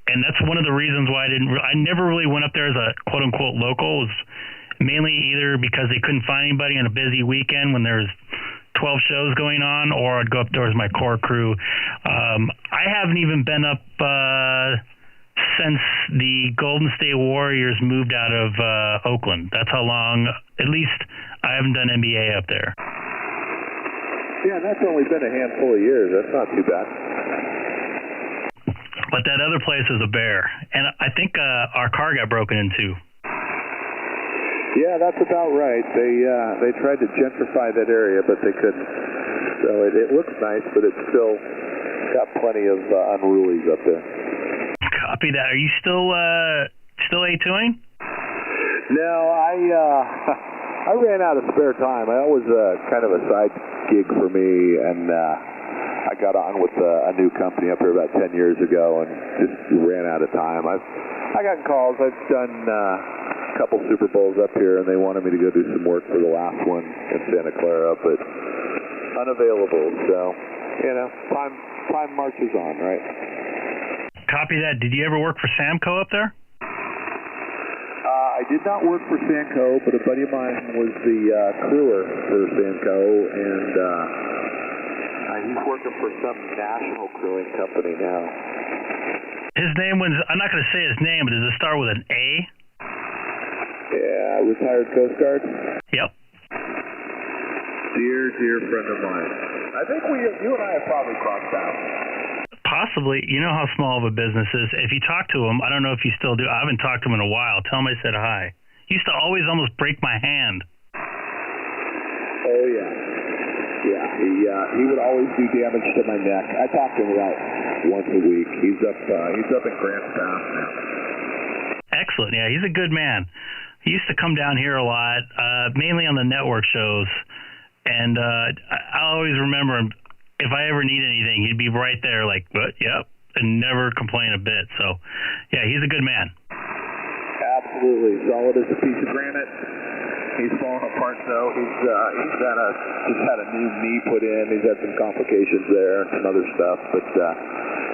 and that's one of the reasons why I never really went up there as a quote unquote local. Was mainly either because they couldn't find anybody on a busy weekend when there's 12 shows going on, or I'd go up there as my core crew. I haven't even been up since the Golden State Warriors moved out of Oakland. That's how long, at least, I haven't done NBA up there. Yeah, that's only been a handful of years. That's not too bad. But that other place is a bear. And I think our car got broken into. Yeah, that's about right. They tried to gentrify that area, but they couldn't. So it looks nice, but it's still got plenty of unrulies up there. Copy that. Are you still A2ing? No, I ran out of spare time. That was kind of a side gig for me, and I got on with a new company up here about 10 years ago, and just ran out of time. I got calls. I've done a couple Super Bowls up here, and they wanted me to go do some work for the last one in Santa Clara, but unavailable. So, time marches on, right? Copy that. Did you ever work for Samco up there? I did not work for Samco, but a buddy of mine was the crewer for Samco, and he's working for some national crewing company now. His name was, I'm not going to say his name, but does it start with an A? Yeah, retired Coast Guard. Yep. Dear friend of mine. I think you and I have probably crossed paths. Possibly. You know how small of a business is. If you talk to him, I don't know if you still do. I haven't talked to him in a while. Tell him I said hi. He used to always almost break my hand. Oh, yeah. Yeah, he would always do damage to my neck. I talk to him about once a week. He's up in Grants Pass now. Excellent. Yeah, he's a good man. He used to come down here a lot, mainly on the network shows. And I always remember him. If I ever need anything, he'd be right there like, what? Yep, and never complain a bit. So, yeah, he's a good man. Absolutely. Solid as a piece of granite. He's falling apart, though. He's just had a new knee put in. He's had some complications there and some other stuff. But,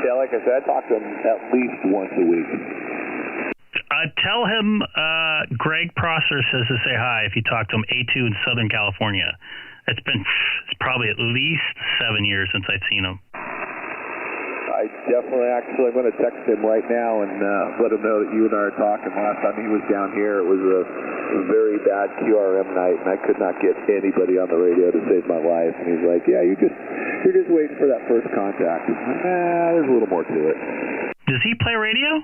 yeah, like I said, I talk to him at least once a week. Tell him Greg Prosser says to say hi if you talk to him, A2 in Southern California. It's probably at least 7 years since I've seen him. I definitely, I'm going to text him right now and let him know that you and I are talking. Last time he was down here, it was a very bad QRM night, and I could not get anybody on the radio to save my life. And he's like, yeah, you're just waiting for that first contact. There's a little more to it. Does he play radio?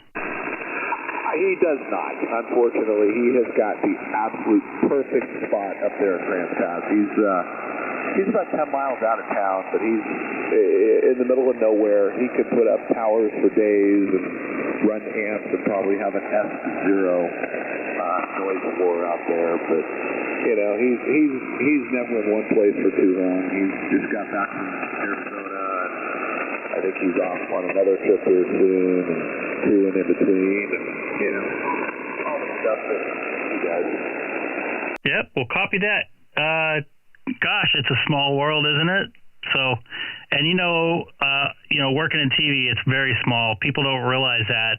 He does not. Unfortunately, he has got the absolute perfect spot up there at Grants Pass. He's about 10 miles out of town, but he's in the middle of nowhere. He could put up towers for days and run amps and probably have an S0 noise floor out there. But he's never in one place for too long. He's just got back from Arizona. I think he's off on another trip here soon, and crewing in between, and all the stuff that you guys. Yep, we'll copy that. Gosh, it's a small world, isn't it? So, and working in TV, it's very small. People don't realize that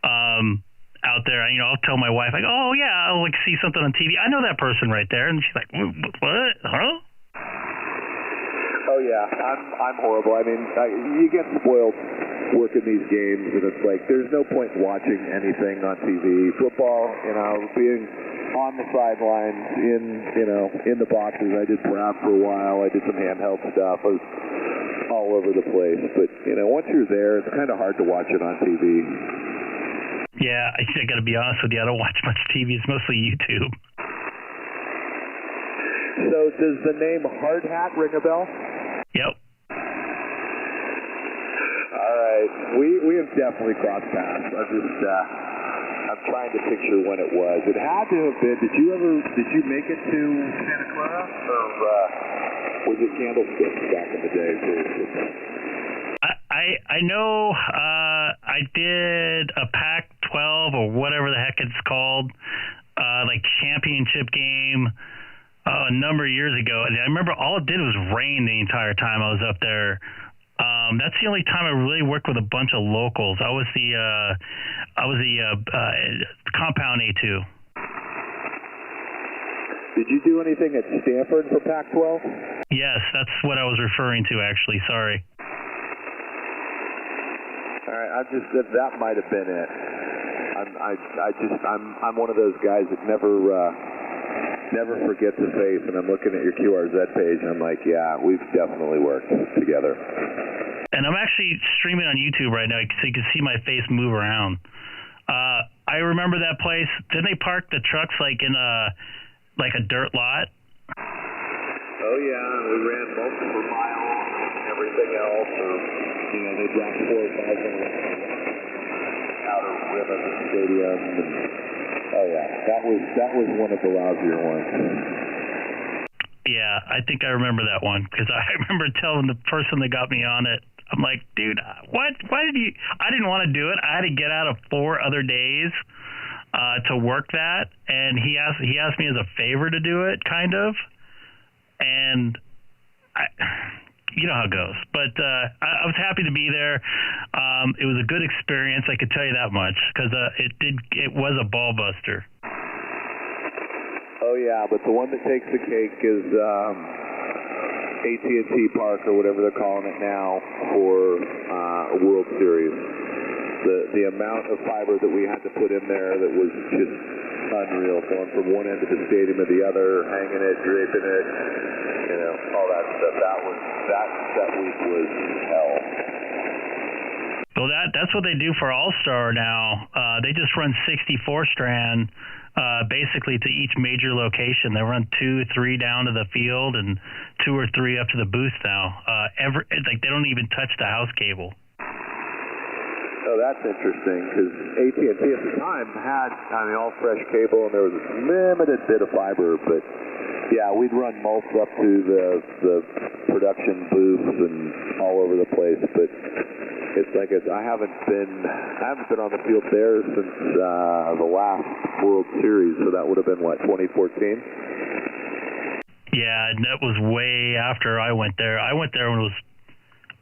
out there. I'll tell my wife, like, oh yeah, I'll see something on TV. I know that person right there, and she's like, what? Huh? Oh yeah, I'm horrible. I mean, you get spoiled working these games, and it's like there's no point watching anything on TV. Football, being on the sidelines, in the boxes. I did prep for a while. I did some handheld stuff. I was all over the place. But once you're there, it's kind of hard to watch it on TV. Yeah, I got to be honest with you. I don't watch much TV. It's mostly YouTube. So does the name Hard Hat ring a bell? Yep. All right. We have definitely crossed paths. I'm trying to picture when it was. It had to have been. Did you make it to Santa Clara? Or was it Candlestick back in the day? I know I did a Pac-12 or whatever the heck it's called, like championship game a number of years ago. And I remember all it did was rain the entire time I was up there. That's the only time I really worked with a bunch of locals. I was the compound A2. Did you do anything at Stanford for Pac-12? Yes, that's what I was referring to, actually. Sorry. All right, that might have been it. I'm one of those guys that never forgets a face, and I'm looking at your QRZ page, and I'm like, yeah, we've definitely worked together. And I'm actually streaming on YouTube right now, so you can see my face move around. I remember that place. Didn't they park the trucks like in a dirt lot? Oh yeah, we ran multiple miles and everything else. They dropped 4 or 5 on the outer rim of the stadium. Oh yeah, that was one of the lousier ones. Yeah, I think I remember that one because I remember telling the person that got me on it, I'm like, dude, what? Why did you? I didn't want to do it. I had to get out of 4 other days to work that, and he asked me as a favor to do it, kind of, and you know how it goes. But I was happy to be there. It was a good experience, I could tell you that much, because it was a ball buster. Oh yeah, but the one that takes the cake is AT&T Park, or whatever they're calling it now, for a World Series. The amount of fiber that we had to put in there that was just unreal, going from one end of the stadium to the other, hanging it, draping it, all that stuff. That week was hell. Well, that's what they do for Allstar now. They just run 64 strand, basically to each major location. They run 2, 3 down to the field and 2 or 3 up to the booth now. They don't even touch the house cable. Oh, that's interesting, because AT&T at the time had all fresh cable, and there was a limited bit of fiber, but yeah, we'd run mulch up to the production booths and all over the place. But it's like I haven't been on the field there since the last World Series, so that would have been what, 2014? Yeah, and that was way after I went there. I went there when it was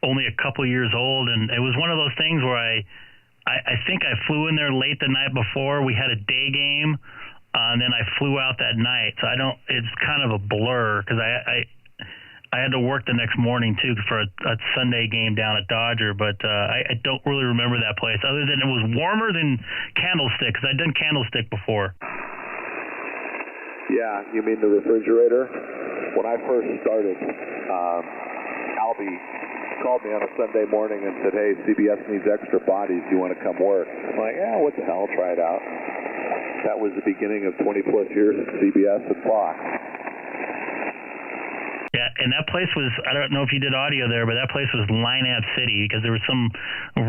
only a couple years old, and it was one of those things where I think I flew in there late the night before. We had a day game, and then I flew out that night. So it's kind of a blur because I had to work the next morning too for a Sunday game down at Dodger, but I don't really remember that place other than it was warmer than Candlestick, because I'd done Candlestick before. Yeah, you mean the refrigerator? When I first started, Albie called me on a Sunday morning and said, hey, CBS needs extra bodies. Do you want to come work? I'm like, yeah, what the hell? Try it out. That was the beginning of 20-plus years at CBS and Fox. Yeah, and that place was, I don't know if you did audio there, but that place was Line-Up City, because there was some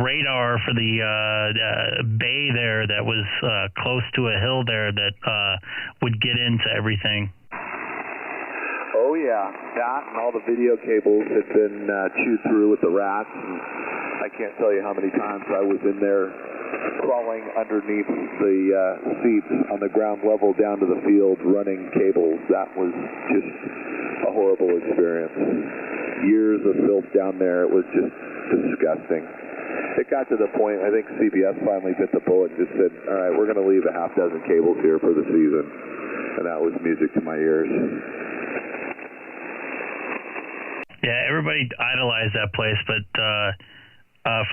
radar for the bay there that was close to a hill there that would get into everything. Oh, yeah. That and all the video cables had been chewed through with the rats. And I can't tell you how many times I was in there crawling underneath the seats on the ground level down to the field running cables. That was just a horrible experience. Years of filth down there. It was just disgusting. It got to the point, I think CBS finally bit the bullet and just said, all right, we're going to leave a half dozen cables here for the season. And that was music to my ears. Yeah, everybody idolized that place, but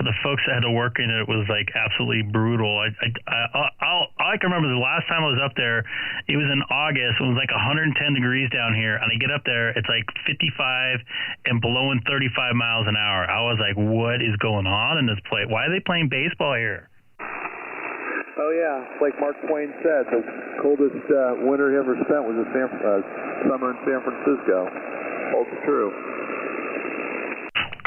for the folks that had to work in it, it was like absolutely brutal. All I can remember the last time I was up there, it was in August. It was like 110 degrees down here, and I get up there, it's like 55 and blowing 35 miles an hour. I was like, what is going on in this place? Why are they playing baseball here? Oh, yeah. Like Mark Twain said, the coldest winter he ever spent was a summer in San Francisco. Holds true.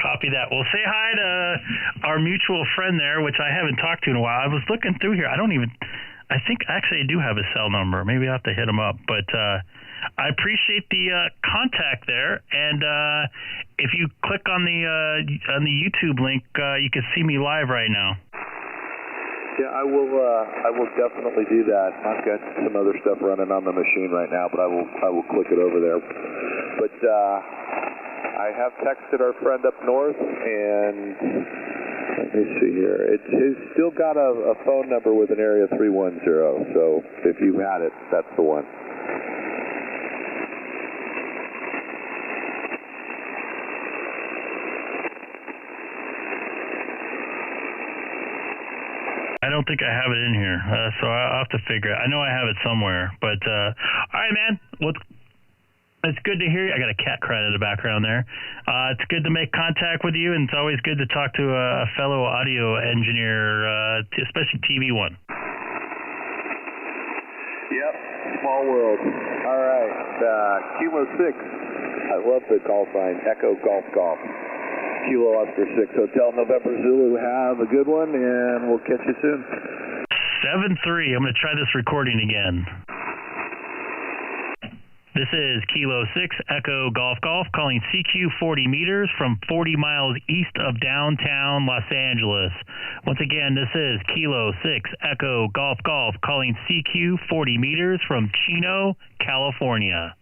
Copy that. Well, say hi to our mutual friend there, which I haven't talked to in a while. I was looking through here. I think actually I do have his cell number. Maybe I'll have to hit him up. But I appreciate the contact there. And if you click on the YouTube link, you can see me live right now. Yeah, I will definitely do that. I've got some other stuff running on the machine right now, but I will click it over there. But I have texted our friend up north, and let me see here. It's still got a phone number with an area 310, so if you had it, that's the one. I don't think I have it in here, so I'll have to figure it. I know I have it somewhere, but all right, man. Well, it's good to hear you. I got a cat crying in the background there. It's good to make contact with you, and it's always good to talk to a fellow audio engineer, especially TV one. Yep, small world. All right, Kilo 6. I love the call sign, Echo Golf Golf. Kilo Oscar 6 Hotel November Zulu. Have a good one, and we'll catch you soon. 7-3. I'm going to try this recording again. This is Kilo 6 Echo Golf Golf calling CQ 40 meters from 40 miles east of downtown Los Angeles. Once again, this is Kilo 6 Echo Golf Golf calling CQ 40 meters from Chino, California.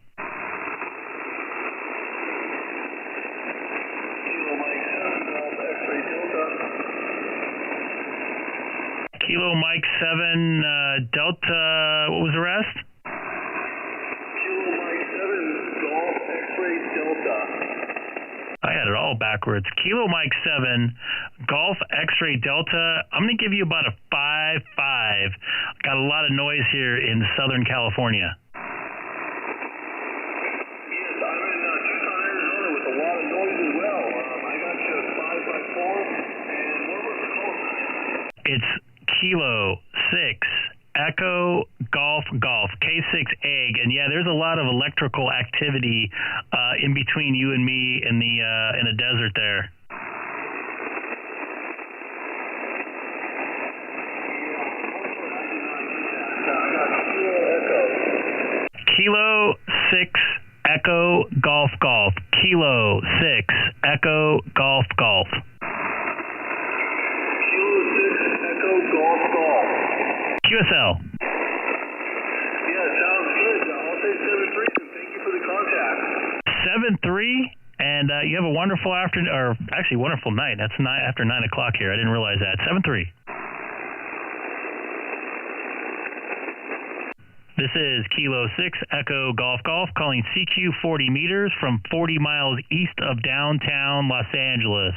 Kilo Mike 7 Delta, what was the rest? Kilo Mike 7 Golf X-Ray Delta. I had it all backwards. Kilo Mike 7 Golf X-Ray Delta. I'm going to give you about a 5.5. Got a lot of noise here in Southern California. Yes, I'm in Tucson, Arizona with a lot of noise as well. I got you a 5x4, and what was the call sign? It's Kilo 6 Echo Golf Golf K6EGG, and yeah, there's a lot of electrical activity in between you and me in the desert there. Kilo 6 Echo Golf Golf. Kilo 6 Echo Golf Golf. Golf Golf. QSL. Yeah, sounds good. I'll say 7-3, and thank you for the contact. 7-3, and you have a wonderful afternoon, or actually wonderful night. That's after 9 o'clock here. I didn't realize that. 7-3. This is Kilo 6 Echo Golf Golf calling CQ 40 meters from 40 miles east of downtown Los Angeles.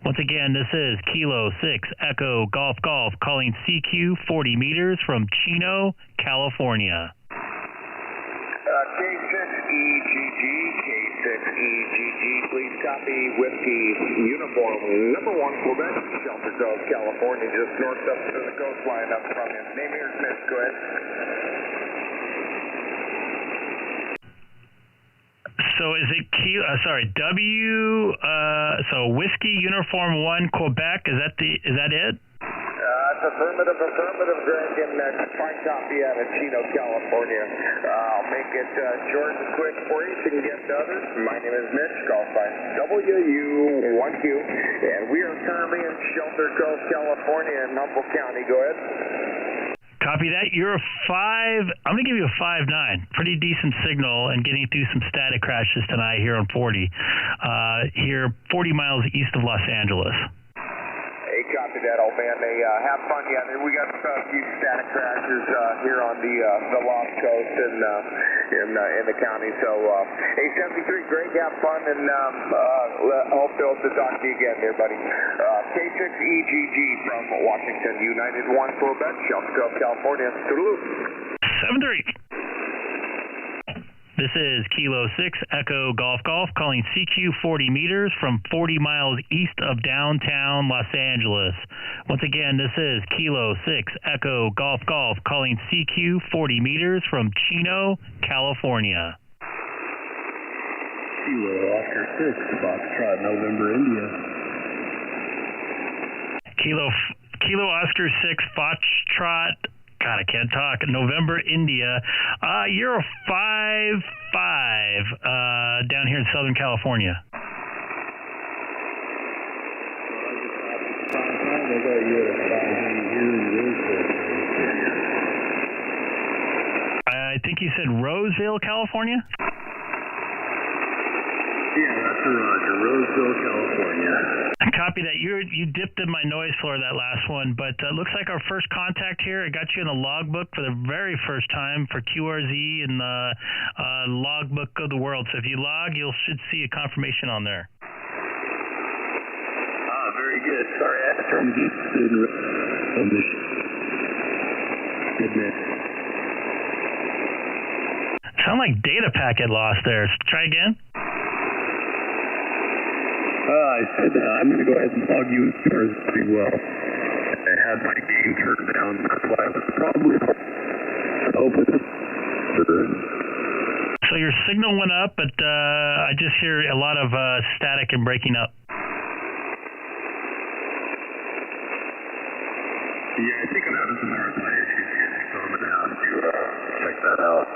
Once again, this is Kilo 6 Echo Golf Golf calling CQ 40 meters from Chino, California. K6EGG, K6EGG, please copy Whiskey Uniform number 1 Quebec, Shelter Grove, California, just north up to the coastline up from you. Name here, Smith, go ahead. So is it so Whiskey Uniform 1 Quebec, is that it? It's affirmative, Greg, and fine copy out of Chino, California. I'll make it short and quick for you so you can get to others. My name is Mitch, call sign WU1Q, and we are currently in Shelter Grove, California in Humboldt County. Go ahead. Copy that. You're a 5. I'm going to give you a 5.9. Pretty decent signal and getting through some static crashes tonight here on 40. Here, 40 miles east of Los Angeles. Hey, copy that, old man. They have fun. Yeah, we got a few static crashes here on the Lost Coast and in the county. So, hey, 73, great. Have fun, and hope to talk to you again there, buddy. K6EGG from Washington, United 1 Quebec, Shelter Grove, California. Toodaloo. 7-3. This is Kilo 6 Echo Golf Golf calling CQ 40 meters from 40 miles east of downtown Los Angeles. Once again, this is Kilo 6 Echo Golf Golf calling CQ 40 meters from Chino, California. Kilo Oscar 6, Foxtrot, November, India. Kilo Oscar 6 Foxtrot. God, I can't talk. November, India. You're a 5.5 down here in Southern California. I got you at a 5 here in I think you said Roseville, California? Yeah, that's Roger. Roseville, California. Copy that. You dipped in my noise floor that last one, but looks like our first contact here. I got you in the logbook for the very first time for QRZ in the logbook of the world. So if you log, you should see a confirmation on there. Very good. Sorry, I had to turn this on this. Good man. Sound like data packet lost there. Try again. I said I'm going to go ahead and log you in pretty well. I had my gain turned down. That's why I was probably open. So your signal went up, but I just hear a lot of static and breaking up. Yeah, I think I'm having some RSI issues here, so I'm going to have to check that out.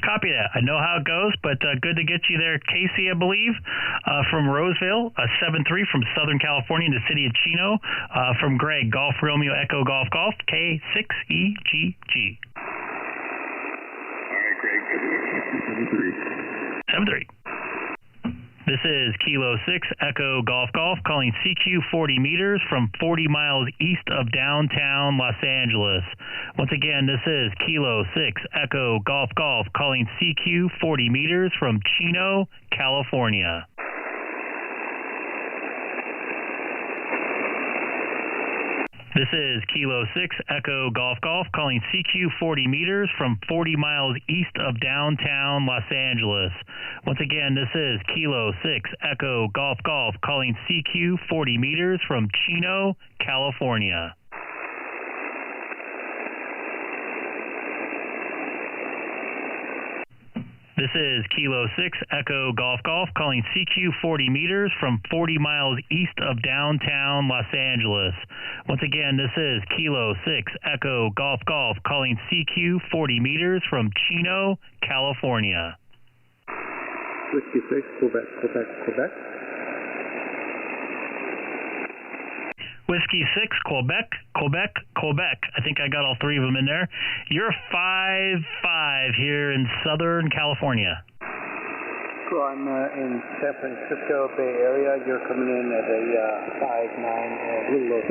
Copy that. I know how it goes, but good to get you there. Casey, I believe, from Roseville, 7-3 from Southern California in the city of Chino. From Greg, Golf Romeo Echo Golf Golf, K6EGG. All right, Greg. 7-3. This is Kilo 6 Echo Golf Golf calling CQ 40 meters from 40 miles east of downtown Los Angeles. Once again, this is Kilo 6 Echo Golf Golf calling CQ 40 meters from Chino, California. This is Kilo 6 Echo Golf Golf calling CQ 40 meters from 40 miles east of downtown Los Angeles. Once again, this is Kilo 6 Echo Golf Golf calling CQ 40 meters from Chino, California. This is Kilo 6 Echo Golf Golf calling CQ 40 meters from 40 miles east of downtown Los Angeles. Once again, this is Kilo 6 Echo Golf Golf calling CQ 40 meters from Chino, California. Whiskey 6, Quebec, Quebec, Quebec. Whiskey 6, Quebec, Quebec, Quebec. I think I got all three of them in there. You're 5-5 here in Southern California. Cool, I'm in San Francisco Bay Area. You're coming in at a 5-9, a little over.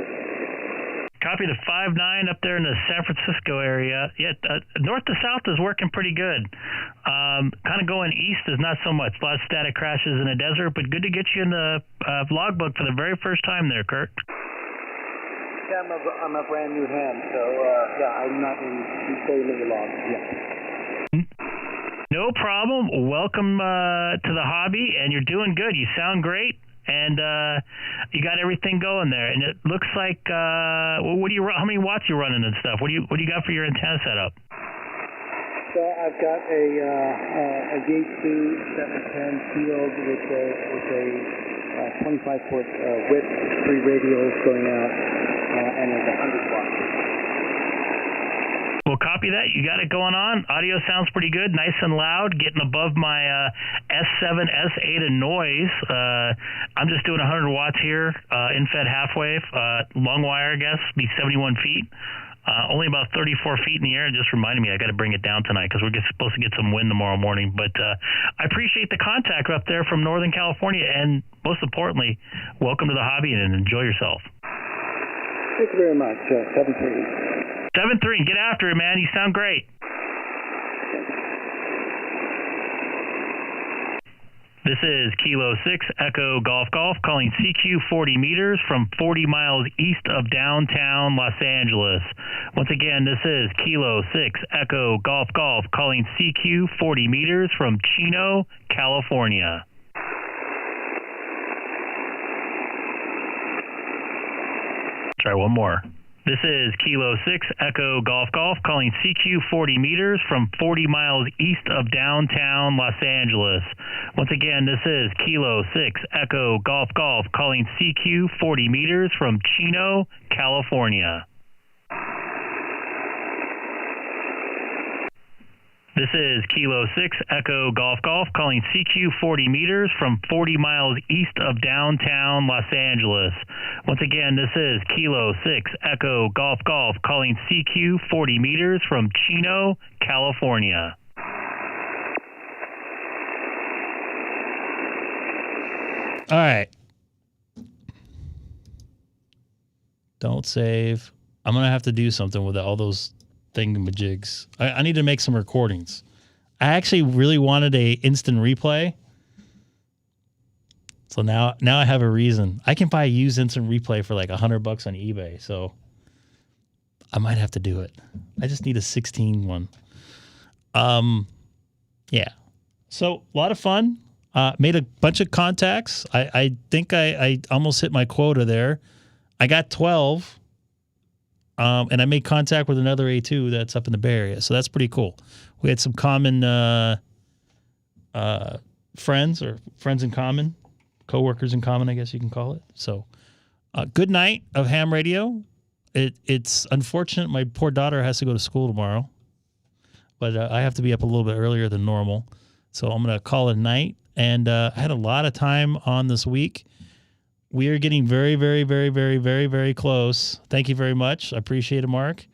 Copy the 5-9 up there in the San Francisco area. Yeah, north to south is working pretty good. Kind of going east is not so much. A lot of static crashes in the desert, but good to get you in the logbook for the very first time there, Kurt. Yeah, I'm a brand new hand, so yeah, I'm not in very many logs yet. No problem. Welcome to the hobby, and you're doing good. You sound great, and you got everything going there. And it looks like what do you? How many watts you running and stuff? What do you got for your antenna setup? So I've got a Yaesu 710 field with a 25-foot width, 3 radios going out, and it's 100 watts. Well, copy that. You got it going on. Audio sounds pretty good, nice and loud, getting above my S7, S8 in noise. I'm just doing 100 watts here, in-fed half wave, long wire, I guess, be 71 feet. Only about 34 feet in the air. It just reminded me I got to bring it down tonight because we're supposed to get some wind tomorrow morning. But I appreciate the contact up there from Northern California, and most importantly, welcome to the hobby and enjoy yourself. Thank you very much. 7-3. 7-3, and get after it, man. You sound great. This is Kilo 6 Echo Golf Golf calling CQ 40 meters from 40 miles east of downtown Los Angeles. Once again, this is Kilo 6 Echo Golf Golf calling CQ 40 meters from Chino, California. Try one more. This is Kilo 6 Echo Golf Golf calling CQ 40 meters from 40 miles east of downtown Los Angeles. Once again, this is Kilo 6 Echo Golf Golf calling CQ 40 meters from Chino, California. This is Kilo 6 Echo Golf Golf calling CQ 40 meters from 40 miles east of downtown Los Angeles. Once again, this is Kilo 6 Echo Golf Golf calling CQ 40 meters from Chino, California. All right. Don't save. I'm going to have to do something with all those thingamajigs. I need to make some recordings. I actually really wanted a instant replay. So now I have a reason. I can buy a used instant replay for like $100 on eBay. So I might have to do it. I just need a 16 one. Yeah. So a lot of fun. Made a bunch of contacts. I think I almost hit my quota there. I got 12. And I made contact with another A2 that's up in the Bay Area. So that's pretty cool. We had some common friends or friends in common, coworkers in common, I guess you can call it. So good night of ham radio. It's unfortunate my poor daughter has to go to school tomorrow. But I have to be up a little bit earlier than normal. So I'm going to call it a night. And I had a lot of time on this week. We are getting very, very, very, very, very, very close. Thank you very much. I appreciate it, Mark.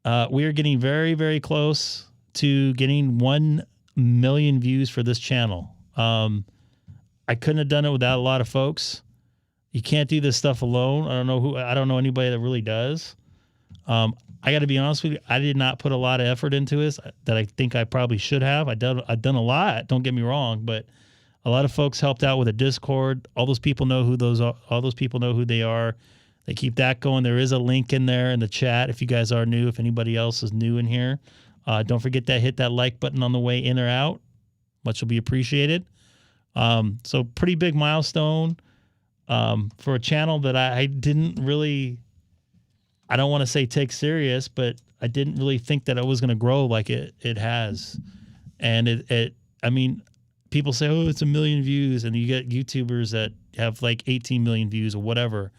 We are getting very, very close to getting 1 million views for this channel. I couldn't have done it without a lot of folks. You can't do this stuff alone. I don't know anybody that really does. I got to be honest with you. I did not put a lot of effort into this that I think I probably should have. I've done a lot. Don't get me wrong, but a lot of folks helped out with a Discord. All those people know who those are. All those people know who they are. They keep that going. There is a link in there in the chat if you guys are new. If anybody else is new in here, don't forget to hit that like button on the way in or out. Much will be appreciated. So pretty big milestone for a channel that I didn't really. I don't want to say take serious, but I didn't really think that it was going to grow like it has, and I mean. People say, oh, it's 1 million views, and you get YouTubers that have like 18 million views or whatever.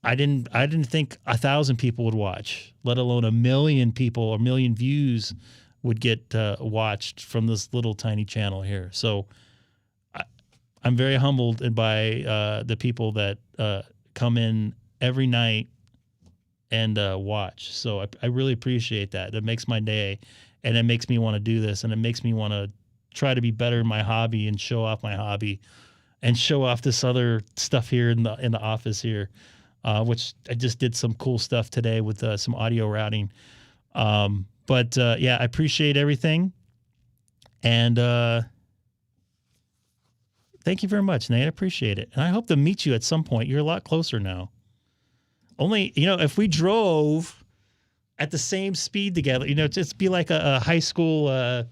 I didn't think 1,000 people would watch, let alone 1 million people or 1 million views would get watched from this little tiny channel here. So I'm very humbled by the people that come in every night and watch. So I really appreciate that. That makes my day. And it makes me want to do this, and it makes me want to try to be better in my hobby and show off my hobby, and show off this other stuff here in the office here, which I just did some cool stuff today with some audio routing. But yeah, I appreciate everything, and thank you very much, Nate. I appreciate it, and I hope to meet you at some point. You're a lot closer now. Only if we drove at the same speed together, just be like a high school or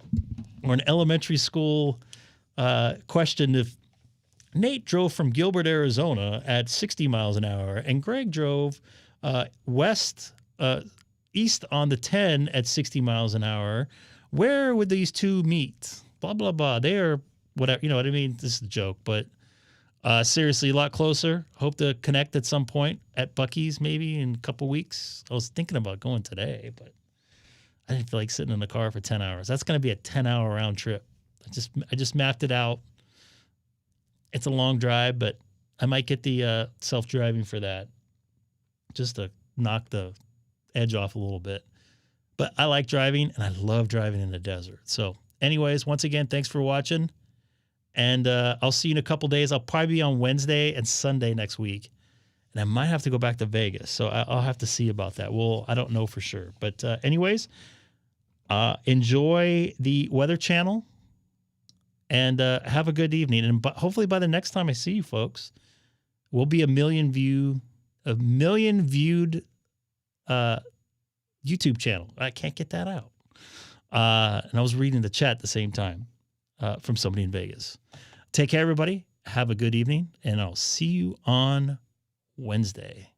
an elementary school question. If Nate drove from Gilbert, Arizona at 60 miles an hour and Greg drove east on the 10 at 60 miles an hour, where would these two meet? Blah, blah, blah. They are whatever, you know what I mean? This is a joke, but seriously, a lot closer. Hope to connect at some point at Buc-ee's maybe in a couple weeks. I was thinking about going today, but I didn't feel like sitting in the car for 10 hours. That's going to be a 10-hour round trip. I just mapped it out. It's a long drive, but I might get the self-driving for that just to knock the edge off a little bit. But I like driving, and I love driving in the desert. So anyways, once again, thanks for watching. And I'll see you in a couple days. I'll probably be on Wednesday and Sunday next week. And I might have to go back to Vegas. So I'll have to see about that. Well, I don't know for sure. But anyways, enjoy the Weather Channel. And have a good evening. And hopefully by the next time I see you folks, we'll be a million viewed YouTube channel. I can't get that out. And I was reading the chat at the same time. From somebody in Vegas. Take care, everybody. Have a good evening, and I'll see you on Wednesday.